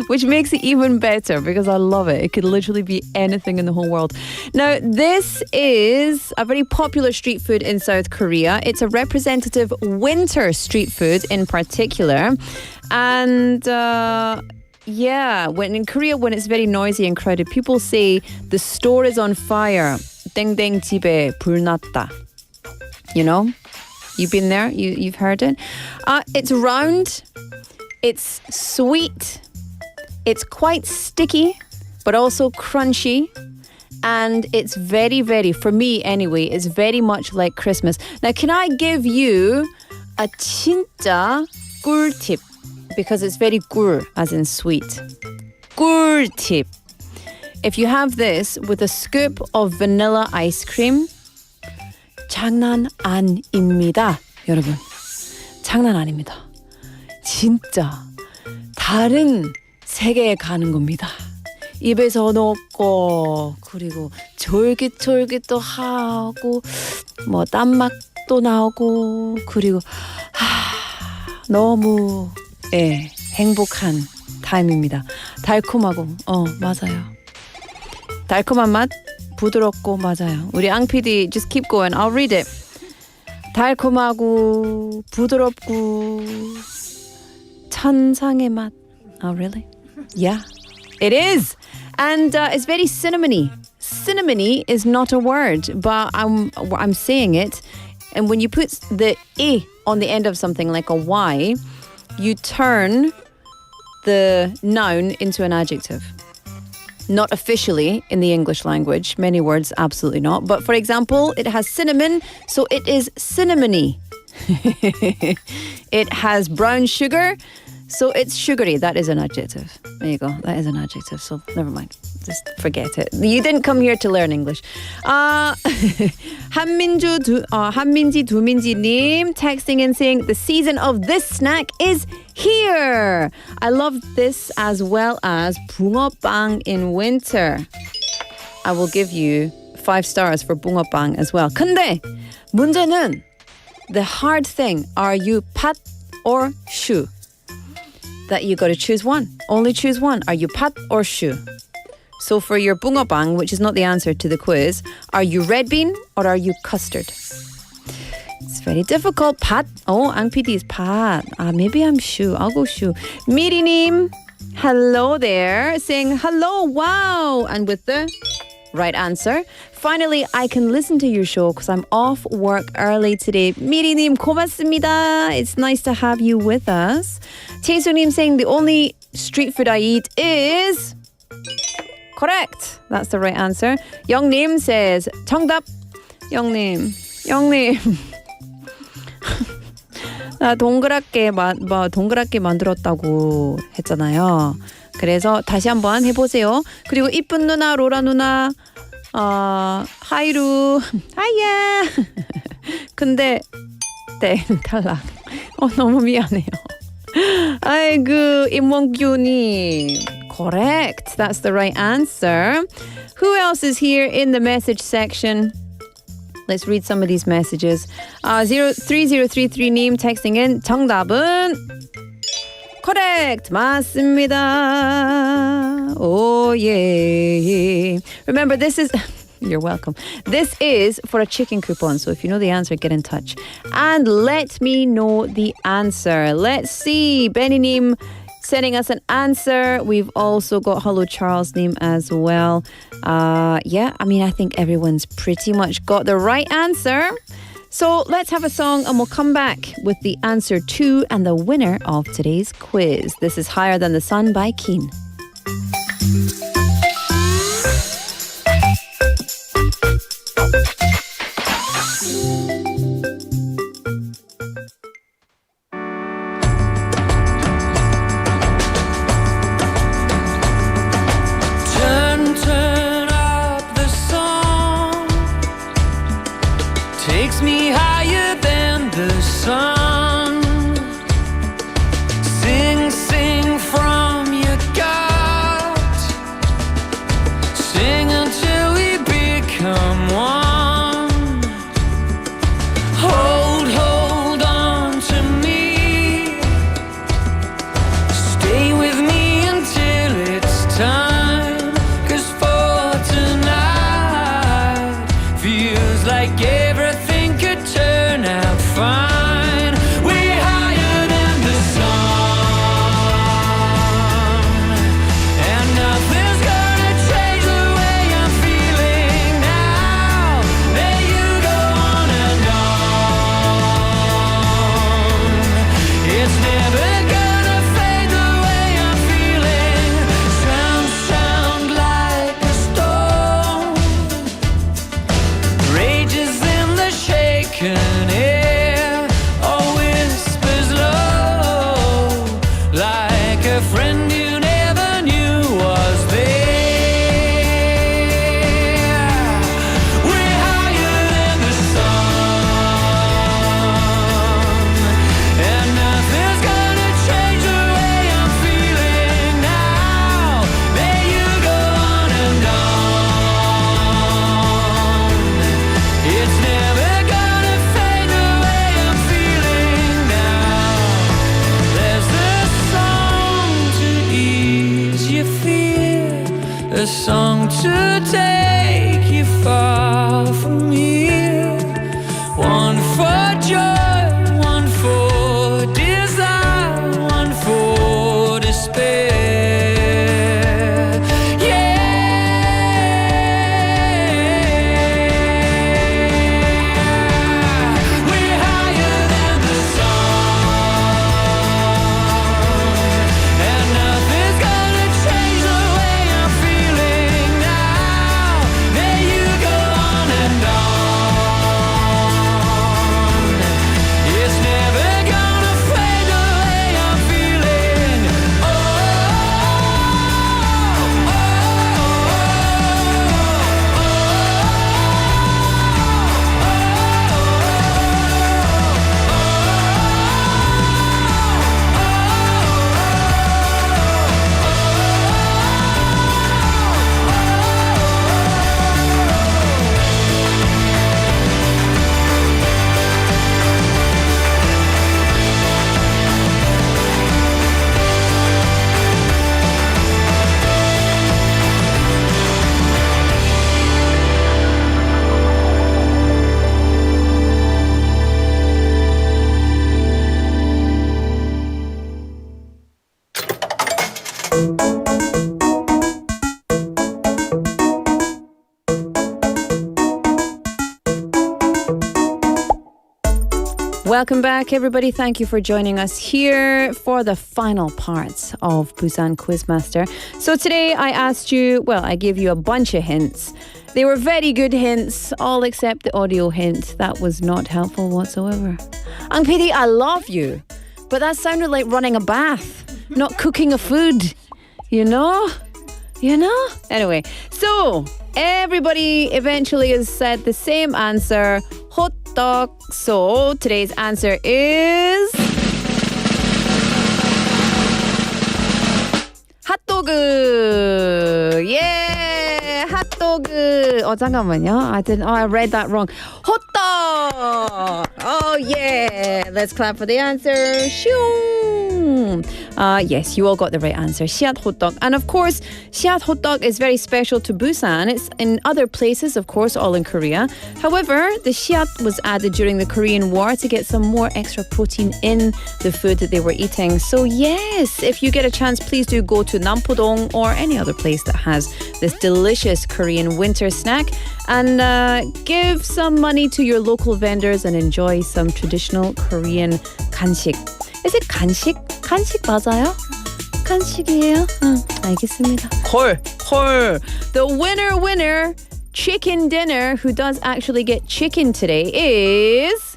Which makes it even better because I love it. It could literally be anything in the whole world. Now, this is a very popular street food in South Korea. It's a representative winter street food in particular. And when in Korea, when it's very noisy and crowded, people say the store is on fire. 땡땡 집에 불 났다. You know? You've been there? You've heard it? It's round. It's sweet. It's quite sticky, but also crunchy. And it's very, very, for me anyway, it's very much like Christmas. Now, can I give you a 진짜 꿀팁? Because it's very 꿀, as in sweet. 꿀팁. If you have this with a scoop of vanilla ice cream, 장난 아닙니다, 여러분. 장난 아닙니다. 진짜 다른 세계에 가는 겁니다. 입에서 넣고 그리고 쫄깃쫄깃도 하고 뭐 땀맛도 나오고 그리고 너무 행복한 타임입니다. 달콤하고 맞아요. 달콤한 맛 부드럽고 맞아요. 우리 앙 PD just keep going. I'll read it. 달콤하고 부드럽고 천상의 맛. Oh really? Yeah, it is. And it's very cinnamony. Cinnamony is not a word, but I'm saying it. And when you put the E on the end of something like a Y, you turn the noun into an adjective. Not officially in the English language. Many words, absolutely not. But for example, it has cinnamon, so it is cinnamony. It has brown sugar, so it's sugary. That is an adjective. There you go. That is an adjective. So never mind. Just forget it. You didn't come here to learn English. 한민지 두민지님 texting and saying the season of this snack is here. I love this as well as 붕어빵 in winter. I will give you 5 stars for 붕어빵 as well. 근데 문제는 the hard thing. Are you 팥 or 슈? that you got to choose one. Only choose one. Are you 팥 or 슈? So for your 붕어빵, which is not the answer to the quiz, are you red bean or are you custard? It's very difficult. 팥. Oh, Ang PD is 팥. Maybe I'm 슈. I'll go 슈. 미리님, hello there. Saying hello, wow. And with the right answer. Finally, I can listen to your show because I'm off work early today. 미리님, 고맙습니다. It's nice to have you with us. 채수님 saying the only street food I eat is... Correct. That's the right answer. 영님 says 정답. 영님. 나 동그랗게 만들었다고 했잖아요. 그래서 다시 한번 해보세요. 그리고 이쁜 누나 로라 누나 하이루 하이야. 근데 네 탈락. 너무 미안해요. 아이고 임원규님. Correct. That's the right answer. Who else is here in the message section? Let's read some of these messages. 3033님 texting in 정답은 correct. 맞습니다. Oh yeah. Remember this is you're welcome. This is for a chicken coupon. So if you know the answer, get in touch. And let me know the answer. Let's see. Benny님 sending us an answer. We've also got Hello Charles name as well. I think everyone's pretty much got the right answer. So let's have a song and we'll come back with the answer to and the winner of today's quiz. This is Higher Than the Sun by Keen. Turn up the song. Takes me higher than the sun. Sing from your gut. Sing until we become one. Hold on to me. Stay with me until it's time. Like everything could turn out fine. We're higher than the sun, and nothing's gonna change the way I'm feeling now. Let you go on and on. It's never gonna fade the way I'm feeling. Sound like a storm. Rages in the shaken air, or whispers low, like a friend you never knew was there. We're higher than the sun, and nothing's gonna change the way I'm feeling now. May you go on and on. It's never gonna fade the way I'm feeling now. There's a song to ease your fear, a song to take you far from here. One for joy, one for desire, one for despair. We're higher than the sun, and nothing's gonna change the way I'm feeling now. May you go on and on. Welcome back, everybody. Thank you for joining us here for the final parts of Busan Quizmaster. So today I asked you, well, I gave you a bunch of hints. They were very good hints, all except the audio hint. That was not helpful whatsoever. Ang PD, I love you, but that sounded like running a bath, not cooking a food. You know? Anyway, so everybody eventually has said the same answer, hot dog. So today's answer is 핫도그. Yeah, 핫도그. 잠깐만요. I read that wrong. 핫도그. Oh yeah. Let's clap for the answer. Shoo. Yes, you all got the right answer. Siat hot dog. And of course, Siat hot dog is very special to Busan. It's in other places, of course, all in Korea. However, the siat was added during the Korean War to get some more extra protein in the food that they were eating. So yes, if you get a chance, please do go to Nampodong or any other place that has this delicious Korean winter snack and give some money to your local vendors and enjoy some traditional Korean 간식. Is it 간식? 간식 맞아요? 간식이에요? 알겠습니다. 콜. The winner, chicken dinner, who does actually get chicken today is...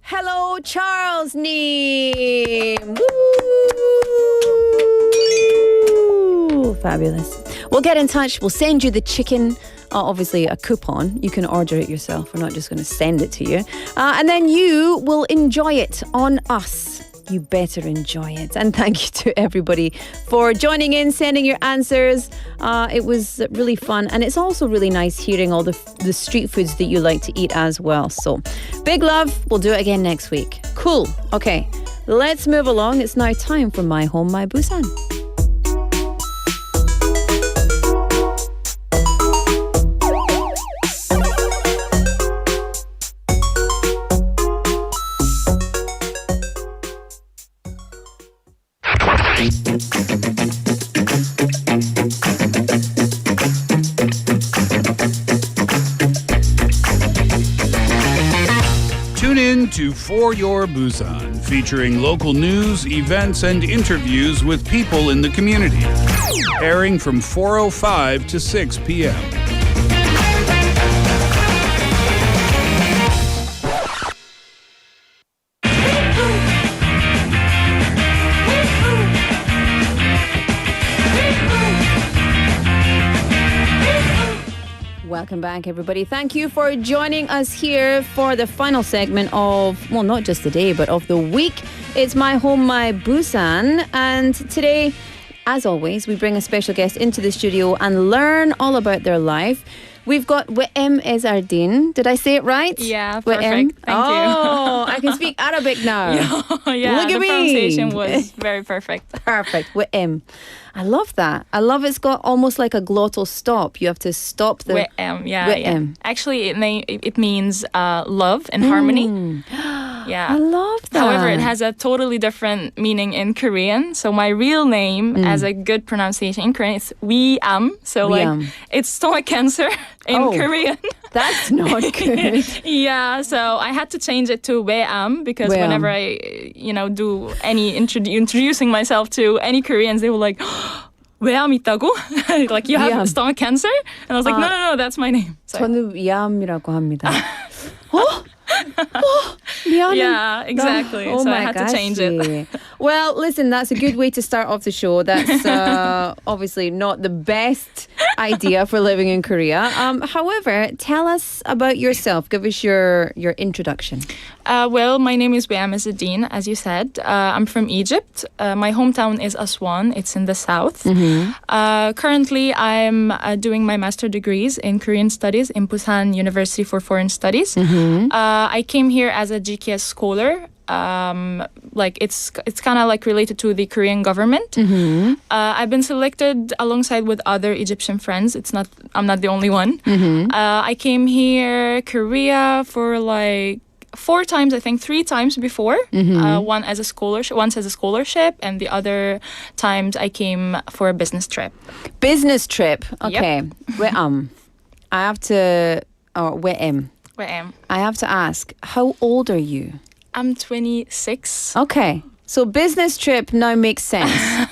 Hello, Charles Neem. Woo! Fabulous. We'll get in touch. We'll send you the chicken. Obviously, a coupon. You can order it yourself. We're not just going to send it to you. And then you will enjoy it on us. You better enjoy it. And thank you to everybody for joining in, sending your answers. It was really fun. And it's also really nice hearing all the street foods that you like to eat as well. So big love. We'll do it again next week. Cool. Okay, let's move along. It's now time for My Home, My Busan. Tune in to For Your Busan, featuring local news, events, and interviews with people in the community. Airing from 4:05 to 6 p.m. Welcome back, everybody. Thank you for joining us here for the final segment of, well, not just the day, but of the week. It's My Home, My Busan. And today, as always, we bring a special guest into the studio and learn all about their life. We've got We'em Ezardin. Did I say it right? Yeah, We'em? perfect. Thank you. Oh, I can speak Arabic now. Yeah, Look at the me. pronunciation was very perfect. Perfect. We'em. I love that. I love it's got almost like a glottal stop. You have to stop the... We'em, yeah. We'em. Actually, it means love and harmony. Yeah. I love that. However, it has a totally different meaning in Korean. So my real name, as a good pronunciation in Korean, is We'am. So We'am. it's stomach cancer in Korean. That's not good. Yeah, so I had to change it to We'am because We'am. whenever I, do any introducing myself to any Koreans, they were like, We'am 있다고? Like, you have stomach cancer? And I was like, no, that's my name. So. 저는 위암이라고 합니다. 미안해. Yeah, exactly. Oh so my I had to change it. Well, listen, that's a good way to start off the show. That's obviously not the best idea for living in Korea. However, tell us about yourself. Give us your introduction. Well, my name is We'am Ezardin, as you said. I'm from Egypt. My hometown is Aswan. It's in the south. Currently, I'm doing my master degrees in Korean studies in Busan University for Foreign Studies. I came here as a GKS scholar. It's kind of like related to the Korean government. I've been selected alongside with other Egyptian friends. I'm not the only one. I came here Korea for like 4 times, I think 3 times before. Once as a scholarship, and the other times I came for a business trip. Business trip. Okay. We'am. I have to. We'em. I am. I have to ask, how old are you? I'm 26. Okay. So business trip now makes sense.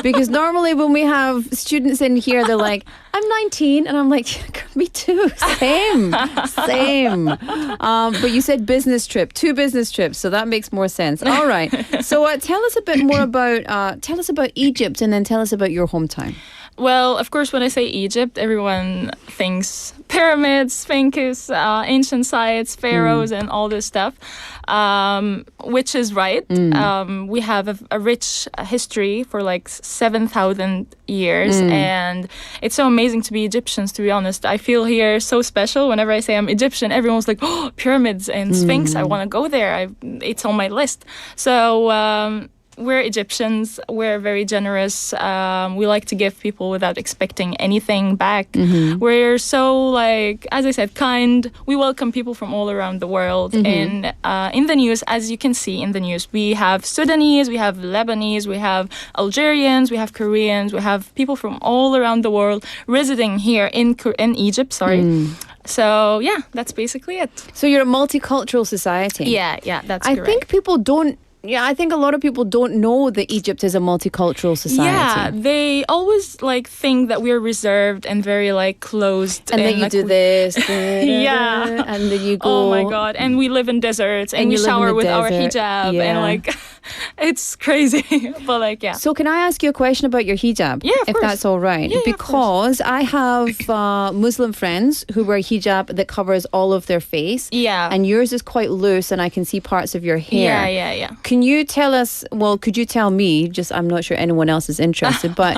Because normally when we have students in here, they're like, I'm 19. And I'm like, me too. Same. But you said business trip, 2 business trips. So that makes more sense. All right. So tell us a bit more about Egypt and then tell us about your hometown. Well, of course, when I say Egypt, everyone thinks pyramids, sphinx, ancient sites, pharaohs, and all this stuff, which is right. We have a rich history for like 7,000 years, and it's so amazing to be Egyptians, to be honest. I feel here so special. Whenever I say I'm Egyptian, everyone's like, oh, pyramids and sphinx, I want to go there. It's on my list. So... we're Egyptians. We're very generous. We like to give people without expecting anything back. We're so, like, as I said, kind. We welcome people from all around the world. And in the news, as you can see in the news, we have Sudanese, we have Lebanese, we have Algerians, we have Koreans, we have people from all around the world visiting here in Egypt. So, yeah, that's basically it. So you're a multicultural society. Yeah, that's correct. I think people don't... Yeah, I think a lot of people don't know that Egypt is a multicultural society. Yeah, they always like think that we're reserved and very like closed. And then you do this. Yeah. And then you go. Oh my God. And we live in deserts and we shower with our hijab and like it's crazy. But like, yeah. So can I ask you a question about your hijab? Yeah, if that's all right. Yeah, because I have Muslim friends who wear hijab that covers all of their face. Yeah. And yours is quite loose and I can see parts of your hair. Yeah. Can you tell us, could you tell me, just I'm not sure anyone else is interested, but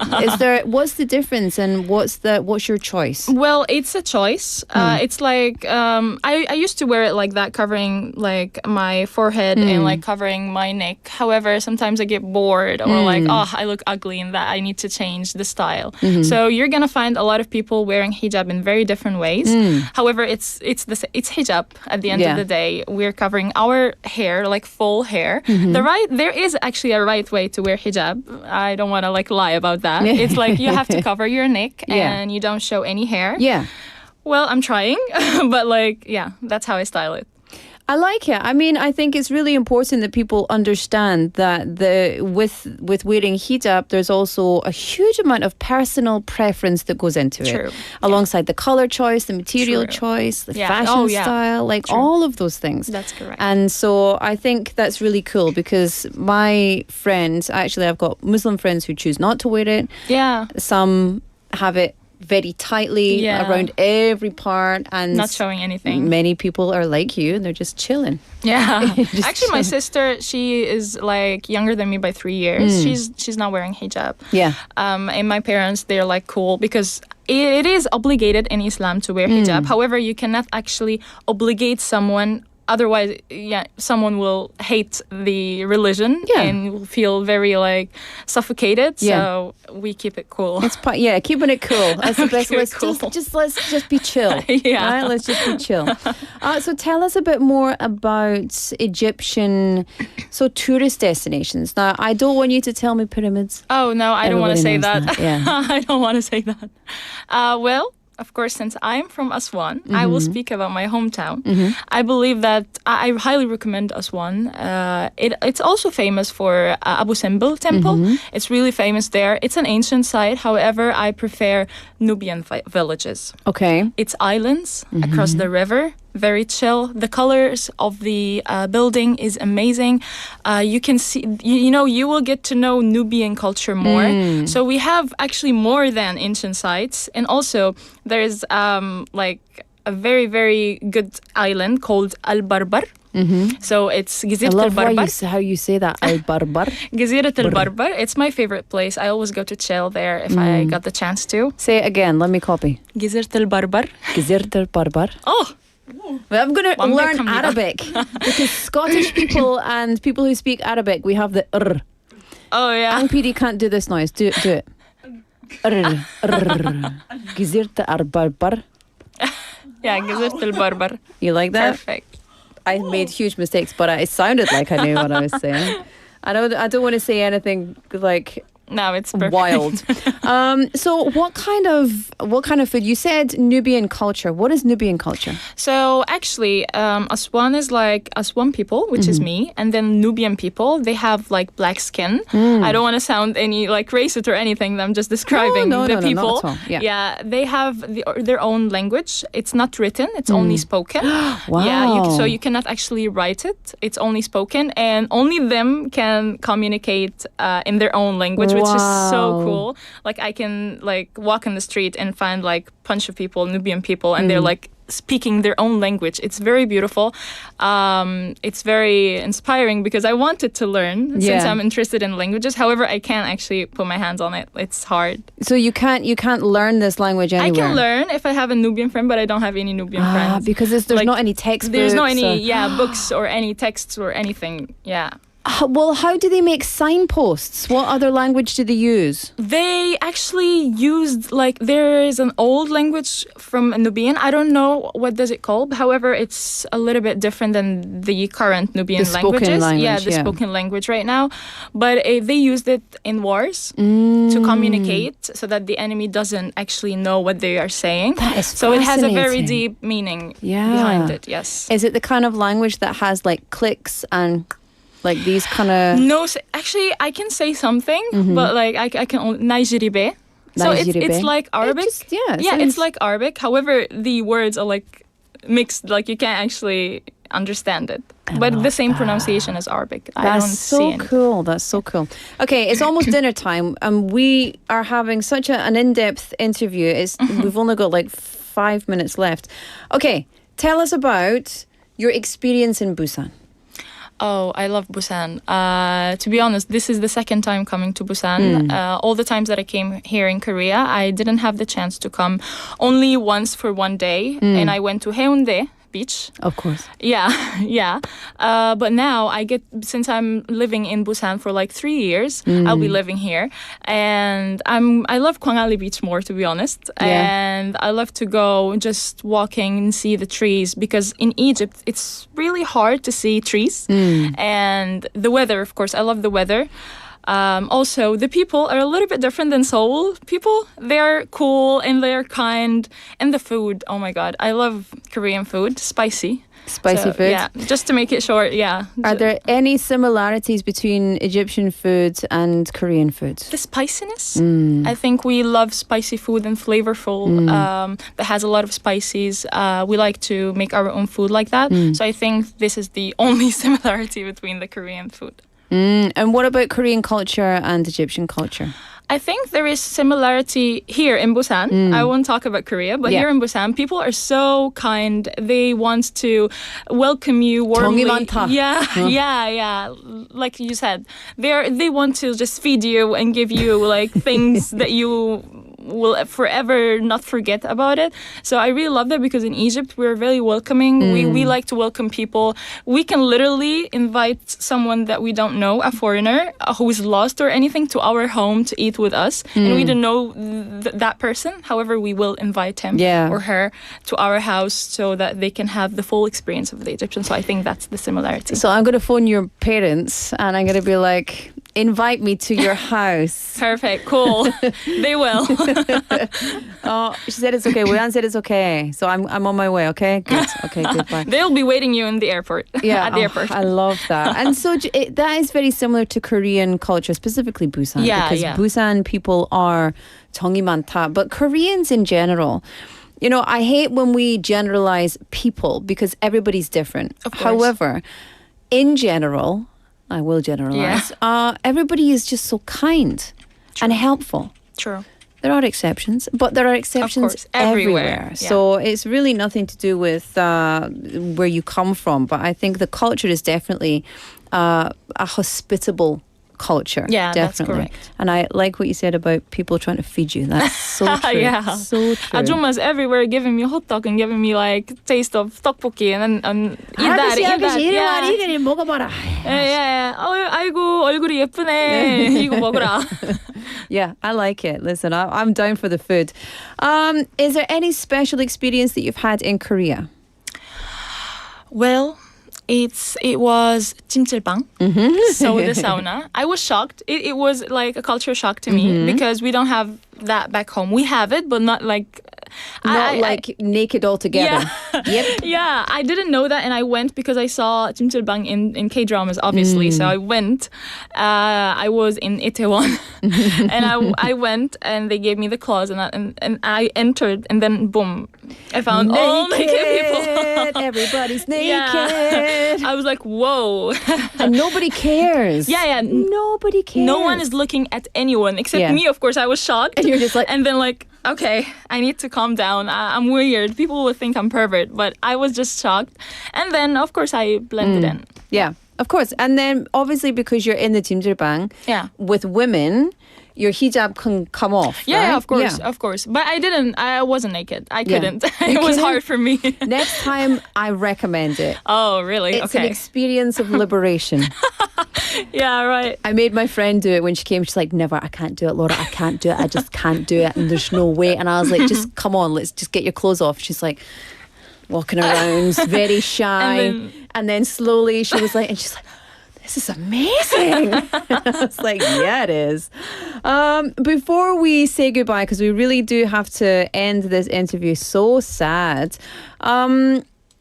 what's the difference and what's your choice? Well, it's a choice. It's like, I used to wear it like that, covering like my forehead and like covering my neck. However, sometimes I get bored or like, I look ugly in that. I need to change the style. So you're going to find a lot of people wearing hijab in very different ways. However, it's hijab at the end of the day. We're covering our hair, like full hair. There is actually a right way to wear hijab. I don't want to like lie about that. It's like you have to cover your neck and you don't show any hair. Yeah. Well, I'm trying, but like, yeah, that's how I style it. I like it. I mean, I think it's really important that people understand that with wearing hijab, there's also a huge amount of personal preference that goes into it. Alongside the color choice, the material choice, the fashion style, like all of those things. That's correct. And so I think that's really cool because my friends, actually I've got Muslim friends who choose not to wear it. Yeah. Some have it very tightly around every part and not showing anything. Many people are like you and they're just chilling. Yeah. Actually, my sister, she is like younger than me by 3 years. She's not wearing hijab. Yeah. And my parents, they're like cool because it is obligated in Islam to wear hijab. However, you cannot actually obligate someone. Otherwise, someone will hate the religion and will feel very like suffocated. So we keep it cool. It's keeping it cool. That's the best. Let's just be chill. Right? Let's just be chill. So tell us a bit more about Egyptian tourist destinations. Now, I don't want you to tell me pyramids. Oh no, I don't want to say that. Yeah. I don't want to say that. Well. Of course, since I'm from Aswan, I will speak about my hometown. I believe that I highly recommend Aswan. It's also famous for Abu Simbel Temple. It's really famous there. It's an ancient site. However, I prefer Nubian villages. Okay. It's islands across the river. Very chill. The colors of the building is amazing. You can see, you will get to know Nubian culture more. So we have actually more than ancient sites. And also there's like a very, very good island called Al-Barbar. So it's Gizirat al-Barbar. I love how you say that, Al-Barbar. Gizirat al-Barbar. It's my favorite place. I always go to chill there if I got the chance to. Say it again. Let me copy. Gizirat al-Barbar. Gizirat al-Barbar. Oh. Well, I'm going to learn Arabic because Scottish people and people who speak Arabic, we have the r. Oh, yeah. Ang PD can't do this noise. Do it. Gizirat al-Barbar. Yeah, Gizirat al-Barbar. You like that? Perfect. I made huge mistakes, but it sounded like I knew what I was saying. I don't want to say anything like No, it's perfect. Wild. So what kind of food? You said Nubian culture. What is Nubian culture? So actually, Aswan is like Aswan people, which is me, and then Nubian people, they have like black skin. I don't want to sound any like racist or anything. I'm just describing the people. Not at all. Yeah, they have their own language. It's not written. It's only spoken. Wow. Yeah, so you cannot actually write it. It's only spoken, and only them can communicate in their own language, which is so cool. Like I can like walk in the street and find like bunch of people, Nubian people, and they're like speaking their own language. It's very beautiful. It's very inspiring because I wanted to learn since I'm interested in languages. However, I can't actually put my hands on it. It's hard. So you can't learn this language anywhere. I can learn if I have a Nubian friend, but I don't have any Nubian friends. Because there's like, not any textbooks. There's not any books or any texts or anything. Yeah. Well, how do they make signposts? What other language do they use? They actually used, like, there is an old language from Nubian. I don't know what does it called. However, it's a little bit different than the current Nubian languages. The spoken language right now. But they used it in wars to communicate so that the enemy doesn't actually know what they are saying. That is so it has a very deep meaning behind it, yes. Is it the kind of language that has, like, clicks and... like these kind of... No, actually, I can say something, but like I can only... Naijiribe. So it's like Arabic. It's like Arabic. However, the words are like mixed. Like you can't actually understand it. But the same pronunciation as Arabic. That's so cool. That's so cool. Okay, it's almost dinner time. We are having such an in-depth interview. We've only got like 5 minutes left. Okay, tell us about your experience in Busan. Oh, I love Busan. To be honest, this is the second time coming to Busan. All the times that I came here in Korea, I didn't have the chance to come only once for one day. And I went to Haeundae Beach. Of course. Yeah. But now since I'm living in Busan for like 3 years, I'll be living here. And I love Gwangali Beach more, to be honest. And I love to go just walking and see the trees because in Egypt, it's really hard to see trees. And the weather, of course, I love the weather. Also, the people are a little bit different than Seoul people. They're cool and they're kind. And the food, oh my God, I love Korean food, spicy. Food? Yeah, just to make it short, yeah. Are there any similarities between Egyptian food and Korean food? The spiciness. I think we love spicy food and flavorful that has a lot of spices. We like to make our own food like that. So I think this is the only similarity between the Korean food. And what about Korean culture and Egyptian culture? I think there is similarity here in Busan. I won't talk about Korea, but here in Busan, people are so kind. They want to welcome you warmly. 정이 많다. Yeah. Like you said, they want to just feed you and give you like things that you will forever not forget about it. So I really love that because in Egypt we're very welcoming. We like to welcome people. We can literally invite someone that we don't know, a foreigner who is lost or anything, to our home to eat with us. And we don't know that person. However, we will invite him or her to our house so that they can have the full experience of the Egyptian. So I think that's the similarity. So I'm going to phone your parents and I'm going to be like, invite me to your house. Perfect. Cool. They will. Oh, she said it's okay. Wuyan said it's okay. So I'm on my way. Okay. Good. Okay. Goodbye. They'll be waiting you in the airport. Yeah. At the airport. I love that. And so that is very similar to Korean culture, specifically Busan. Because Busan people are 정이 많다. But Koreans in general, you know, I hate when we generalize people because everybody's different. Of course. However, in general, I will generalize. Everybody is just so kind and helpful. True. There are exceptions, but there are exceptions everywhere. Yeah. So it's really nothing to do with where you come from. But I think the culture is definitely a hospitable culture. Yeah, definitely. that's correct. And I like what you said about people trying to feed you. That's so true. So true. Ajumas everywhere giving me hot dog and giving me like taste of tokboki and eat that. 이거 먹어봐라. Yeah. 아이고 얼굴이 예쁘네. 이거 먹어라. Yeah, I like it. Listen, I'm down for the food. Is there any special experience that you've had in Korea? Well, It was 찜질방, so the sauna. I was shocked. It was like a culture shock to me because we don't have that back home. We have it, but not like naked altogether. Yeah. Yep. Yeah, I didn't know that, and I went because I saw 찜질방 in K-dramas, obviously. So I went. I was in Itaewon, and I went, and they gave me the clause, and I entered, and then boom, I found all naked people. Everybody's naked. Yeah. I was like, whoa. And nobody cares. Yeah. Nobody cares. No one is looking at anyone except me. Of course, I was shocked. And you're just like, and then like, okay, I need to calm down. I'm weird. People will think I'm pervert, but I was just shocked. And then, of course, I blended in. Yeah, of course. And then, obviously, because you're in the 찜질방 with women, your hijab can come off. Yeah, right? of course. But I wasn't naked. I couldn't. It was hard for me. Next time, I recommend it. Oh, really? It's an experience of liberation. Yeah, right. I made my friend do it when she came. She's like, never, I can't do it, Laura. I can't do it. I just can't do it. And there's no way. And I was like, just come on, let's just get your clothes off. She's like, walking around, very shy. And then slowly she was like, this is amazing. I was like, yeah, it is. Before we say goodbye, because we really do have to end this interview, so sad.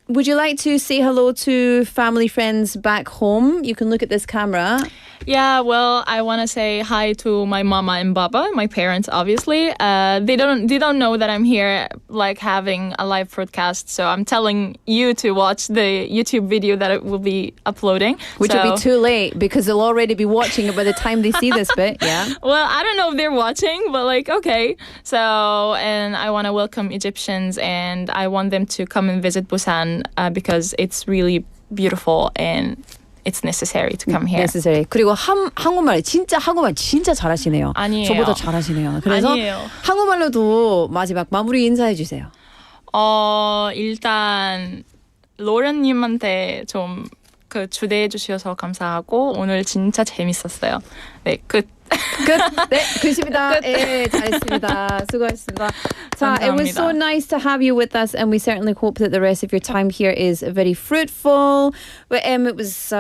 Would you like to say hello to family, friends back home? You can look at this camera. Yeah, well, I want to say hi to my mama and baba, my parents, obviously. They don't know that I'm here, like having a live broadcast. So I'm telling you to watch the YouTube video that it will be uploading, which will be too late because they'll already be watching it by the time they see this bit. Yeah. Well, I don't know if they're watching, but like, okay. So, and I want to welcome Egyptians, and I want them to come and visit Busan because it's really beautiful and it's necessary to come here. Necessary. 그리고 한국말 진짜 잘하시네요. 아니에요. 저보다 잘하시네요. 그래서 아니에요. 한국말로도 마지막 마무리 인사해 주세요. 일단 로렌님한테 좀 그 주대해 주셔서 감사하고 오늘 진짜 재밌었어요. 네, 끝. 네, 끝입니다. 네, 잘했습니다. 수고하셨습니다. 자, it was so nice to have you with us, and we certainly hope that the rest of your time here is very fruitful. But it was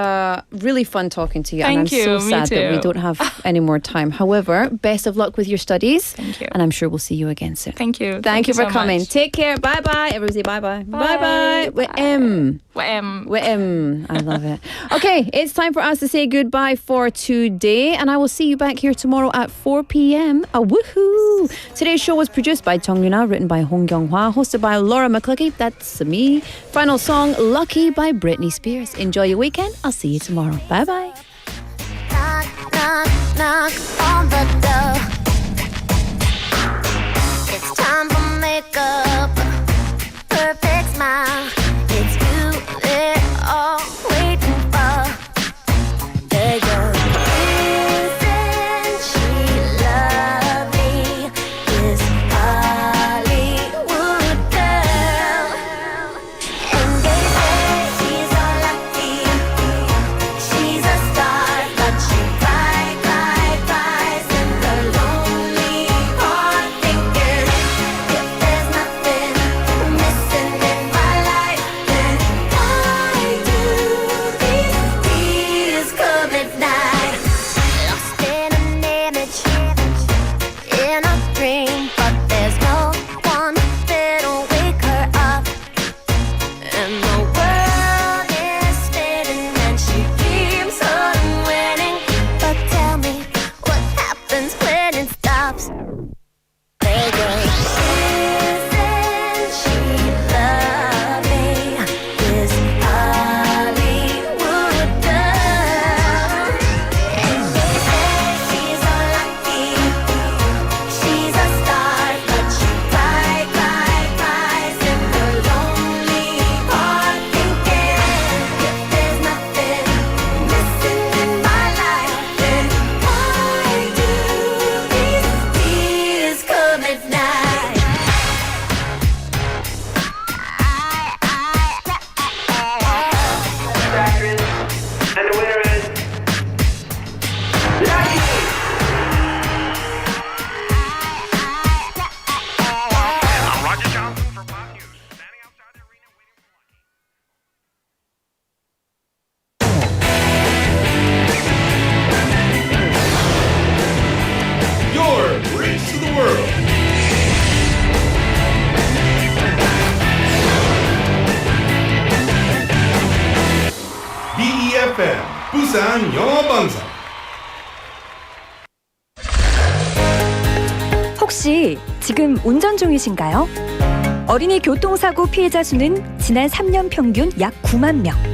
really fun talking to you. Thank and I'm you. so sad that we don't have any more time. However, best of luck with your studies. Thank you. And I'm sure we'll see you again soon. Thank you. Thank you for so coming. much. Take care. Bye bye. Everybody say bye bye. Bye bye. With M. I love it. Okay, it's time for us to say goodbye for today, and I will see you back here tomorrow at 4 p.m. Woohoo! Today's show was produced by Chung Yuna, written by Hong Kyung-hwa, hosted by Laura McCluskey. That's me. Final song, Lucky by Britney Spears. Enjoy your weekend. I'll see you tomorrow. Bye bye. Knock, knock, knock on the door. It's time for makeup. Perfect smile. It's you they're all waiting for. There you go. Isn't she lovely? This Hollywood girl. And they say she's all lucky. She's a star, but she cries and the world. BEFM 부산영어방송. 혹시 지금 운전 중이신가요? 어린이 교통사고 피해자 수는 지난 3년 평균 약 9만 명.